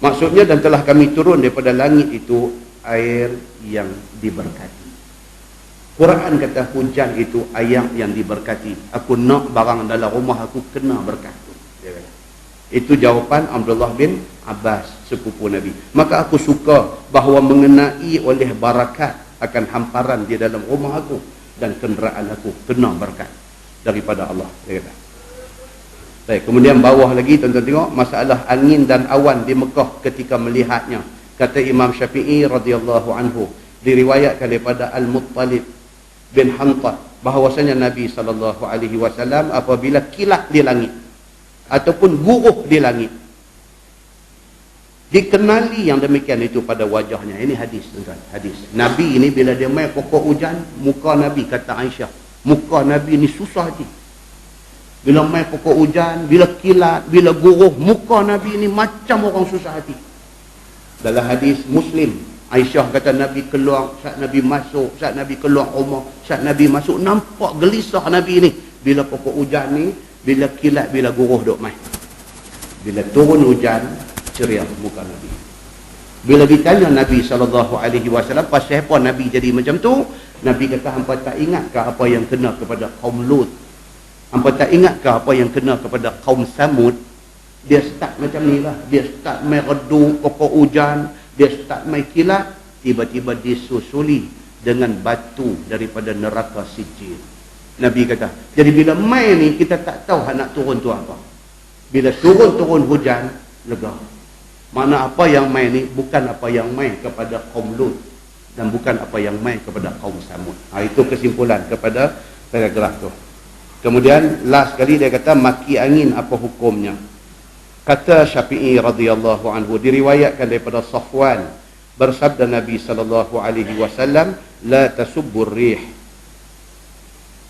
Maksudnya, dan telah kami turun daripada langit itu air yang diberkati. Quran kata hujan itu air yang diberkati. Aku nak barang dalam rumah aku kena berkat. Itu jawapan Abdullah bin Abbas, sepupu Nabi. Maka aku suka bahawa mengenai oleh barakat akan hamparan di dalam rumah aku dan kenderaan aku kena berkat daripada Allah. Dia kata. Baik, kemudian bawah lagi tuan-tuan tengok masalah angin dan awan di Mekah ketika melihatnya. Kata Imam Syafi'i radhiyallahu anhu, diriwayatkan daripada Al-Muttalib bin Hantab bahawasanya Nabi sallallahu alaihi wasallam apabila kilat di langit ataupun guruh di langit, dikenali yang demikian itu pada wajahnya. Ini hadis, tuan-tuan, hadis. Nabi ini bila dia main pokok hujan, muka Nabi, kata Aisyah, muka Nabi ni susah hati. Bila main pokok hujan, bila kilat, bila guruh, muka Nabi ni macam orang susah hati. Dalam hadis Muslim, Aisyah kata Nabi keluar, saat Nabi masuk, saat Nabi keluar rumah, saat Nabi masuk, nampak gelisah Nabi ni. Bila pokok hujan ni, bila kilat, bila guruh duk main. Bila turun hujan, ceria muka Nabi. Bila ditanya Nabi SAW, pasal apa Nabi jadi macam tu? Nabi kata, hampa tak ingatkah apa yang kena kepada kaum Lut? Hampa tak ingatkah apa yang kena kepada kaum Samud? Dia start macam ni lah. Dia start main redup pokok hujan. Dia start main kilat, tiba-tiba disusuli dengan batu daripada neraka Sijil. Nabi kata, jadi bila main ni kita tak tahu nak turun tu apa. Bila turun hujan, lega. Mana apa yang main ni bukan apa yang main kepada kaum Lut dan bukan apa yang main kepada kaum Samud. Itu kesimpulan kepada paragraf tu. Kemudian last sekali dia kata maki angin apa hukumnya. Kata Syafi'i radhiyallahu anhu, diriwayatkan daripada Safwan, bersabda Nabi sallallahu alaihi wasallam, la tasubbur rih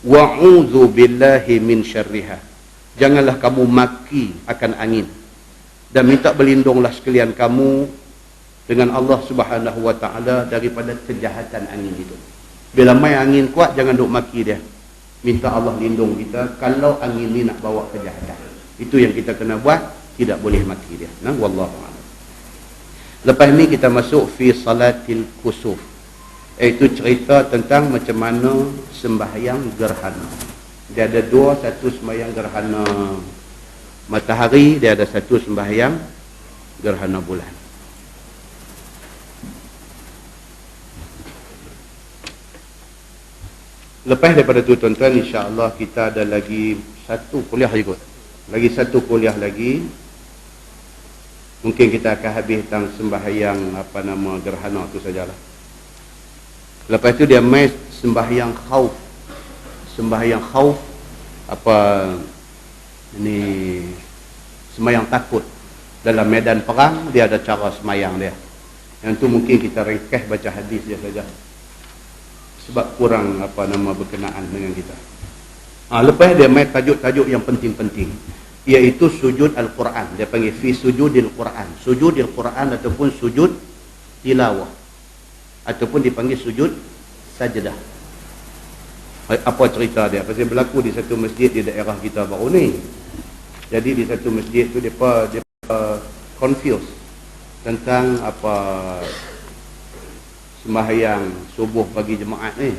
wa'udzu billahi min syarriha. Janganlah kamu maki akan angin dan minta berlindunglah sekalian kamu dengan Allah Subhanahu wa taala daripada kejahatan angin itu. Bila main angin kuat, jangan duk maki dia. Minta Allah lindung kita kalau angin ni nak bawa kejahatan. Itu yang kita kena buat, tidak boleh maki dia. Nah, wallahu a'lam. Lepas ni kita masuk fi salatil kusuf. Iaitu cerita tentang macam mana sembahyang gerhana. Dia ada dua, satu sembahyang gerhana matahari, dia ada satu sembahyang gerhana bulan. Lepas daripada tu tuan-tuan, insya-Allah kita ada lagi satu kuliah juga. Lagi satu kuliah lagi. Mungkin kita akan habis tentang sembahyang gerhana tu sajalah. Lepas tu dia mai sembahyang khauf. Sembahyang khauf sembahyang takut. Dalam medan perang dia ada cara sembahyang dia. Yang tu mungkin kita ringkas baca hadis dia saja. Sebab kurang berkenaan dengan kita. Lepas dia main tajuk-tajuk yang penting-penting, iaitu sujud Al-Quran. Dia panggil fi sujudil Quran. Sujudil Quran ataupun sujud tilawah, ataupun dipanggil sujud sajdah. Apa cerita dia? Pasal berlaku di satu masjid di daerah kita baru ni. Jadi di satu masjid tu dia confused tentang sembahyang subuh bagi jemaat ni.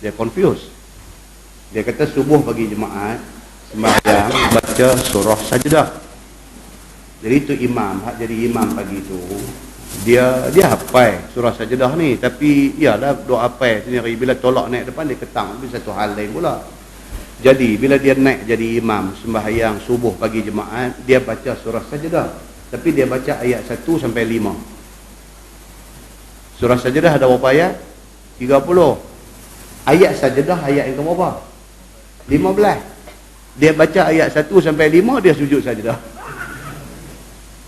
Dia confused. Dia kata subuh bagi jemaat sembahyang baca surah sajdah. Jadi itu imam, hak jadi imam pagi tu, dia hafal surah sajdah ni, tapi iyalah doa hafal sendiri. Bila tolak naik depan dia ketang, itu satu hal lain pula. Jadi bila dia naik jadi imam sembahyang subuh bagi jemaat, dia baca surah sajdah, tapi dia baca ayat 1 sampai 5. Surah sajdah ada berapa ayat? 30. Ayat sajdah ayat yang berapa? 15. Dia baca ayat 1 sampai 5, dia sujud sajdah.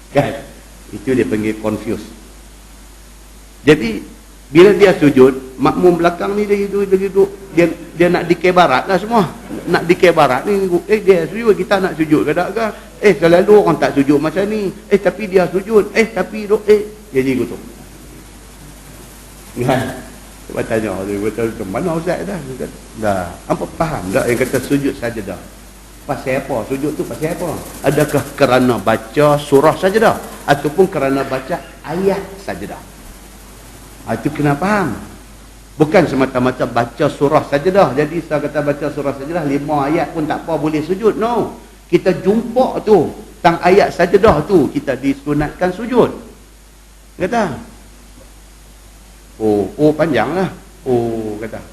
Kan? Itu dia panggil confused. Jadi bila dia sujud, makmum belakang ni dia duduk, dia nak dikir barat lah semua. Nak dikir barat ni, dia sujud, kita nak sujud ke tak ke? Selalu orang tak sujud macam ni. Tapi dia sujud. Jadi gitu. Kan? Sebab tanya dia kata mana ustaz dah? Dah. Apa faham tak yang kata sujud sajdah? Pasal apa? Sujud tu pasal apa? Adakah kerana baca surah sajdah ataupun kerana baca ayat sajdah? Itu kena faham. Bukan semata-mata baca surah sajdah. Jadi saya kata baca surah sajdah 5 ayat pun tak apa boleh sujud. No. Kita jumpa tu tentang ayat sajdah tu, kita disunatkan sujud. Kata Oh panjang lah. Kata.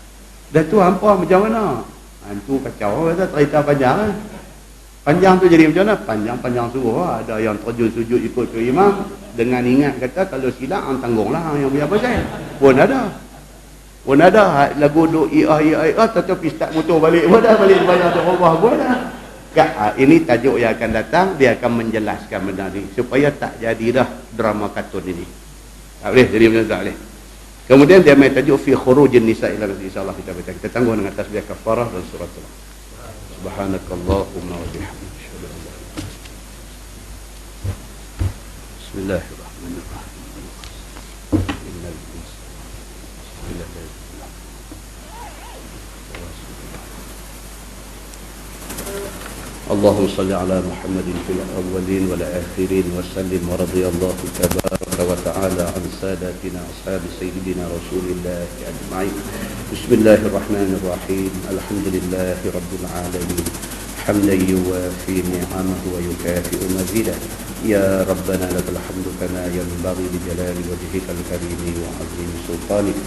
Dah tu hampa macam mana? Itu kacau kata, cerita panjang lah. Panjang tu jadi macam mana? Panjang suruh lah. Ada yang terjun sujud ikut ke imam dengan ingat kata kalau silap ang tanggunglah yang punya pasal. Pun ada lagu duk tetapi start motor balik pun dah, balik banyak tu Allah pun dah. Ini tajuk yang akan datang, dia akan menjelaskan benda ni supaya tak jadilah drama kartun ini. Tak boleh jadi macam tak boleh. Kemudian dia main tajuk fi khurujin nisa ila nabi, insyaallah kita baca. Kita tangguh dengan tasbih kafarah dan surat Allah. Subhanakallahumma wa bihamdika. Bismillahirrahmanirrahim. اللهم صل على محمد في الأولين والآخرين وسلم ورضي الله تبارك وتعالى عن ساداتنا أصحاب سيدنا رسول الله أجمعين. بسم الله الرحمن الرحيم. الحمد لله رب العالمين حمدا يوافي نعمه ويكافئ مزيده. يا ربنا لك الحمد كما ينبغي لجلال وجهك الكريم وعظيم سلطانك.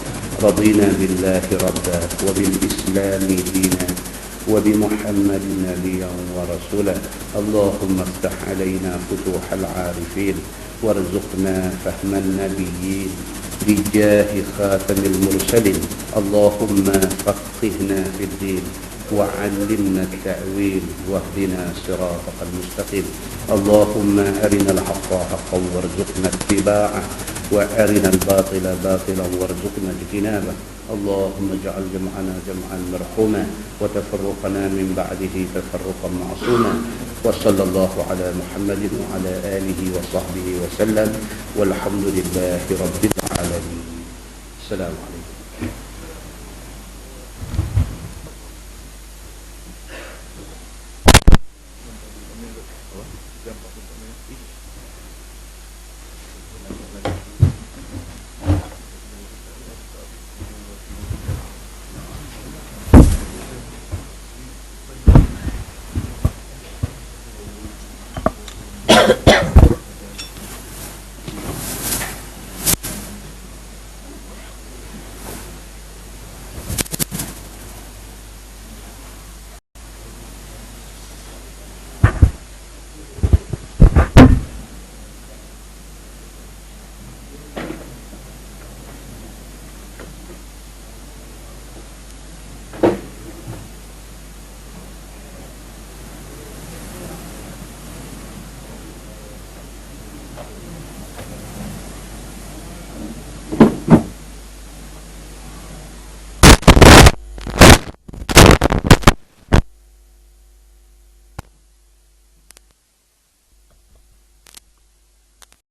رضينا بالله ربا وبالإسلام دينا وبمحمد نبيا ورسولا. اللهم افتح علينا فتوح العارفين وارزقنا فهم النبيين بجاه خاتم المرسلين. اللهم فقهنا في الدين وعلمنا التأويل واهدنا صراطك المستقيم. اللهم أرنا الحق حقا وارزقنا اتباعه وأرنا الباطل باطلا وارزقنا اجتنابه. اللهم اجعل جمعنا جمعا مرحوما وتفرقنا من بعده تفرقا معصوما. وصلى الله على محمد وعلى آله وصحبه وسلم والحمد لله رب العالمين. السلام عليكم.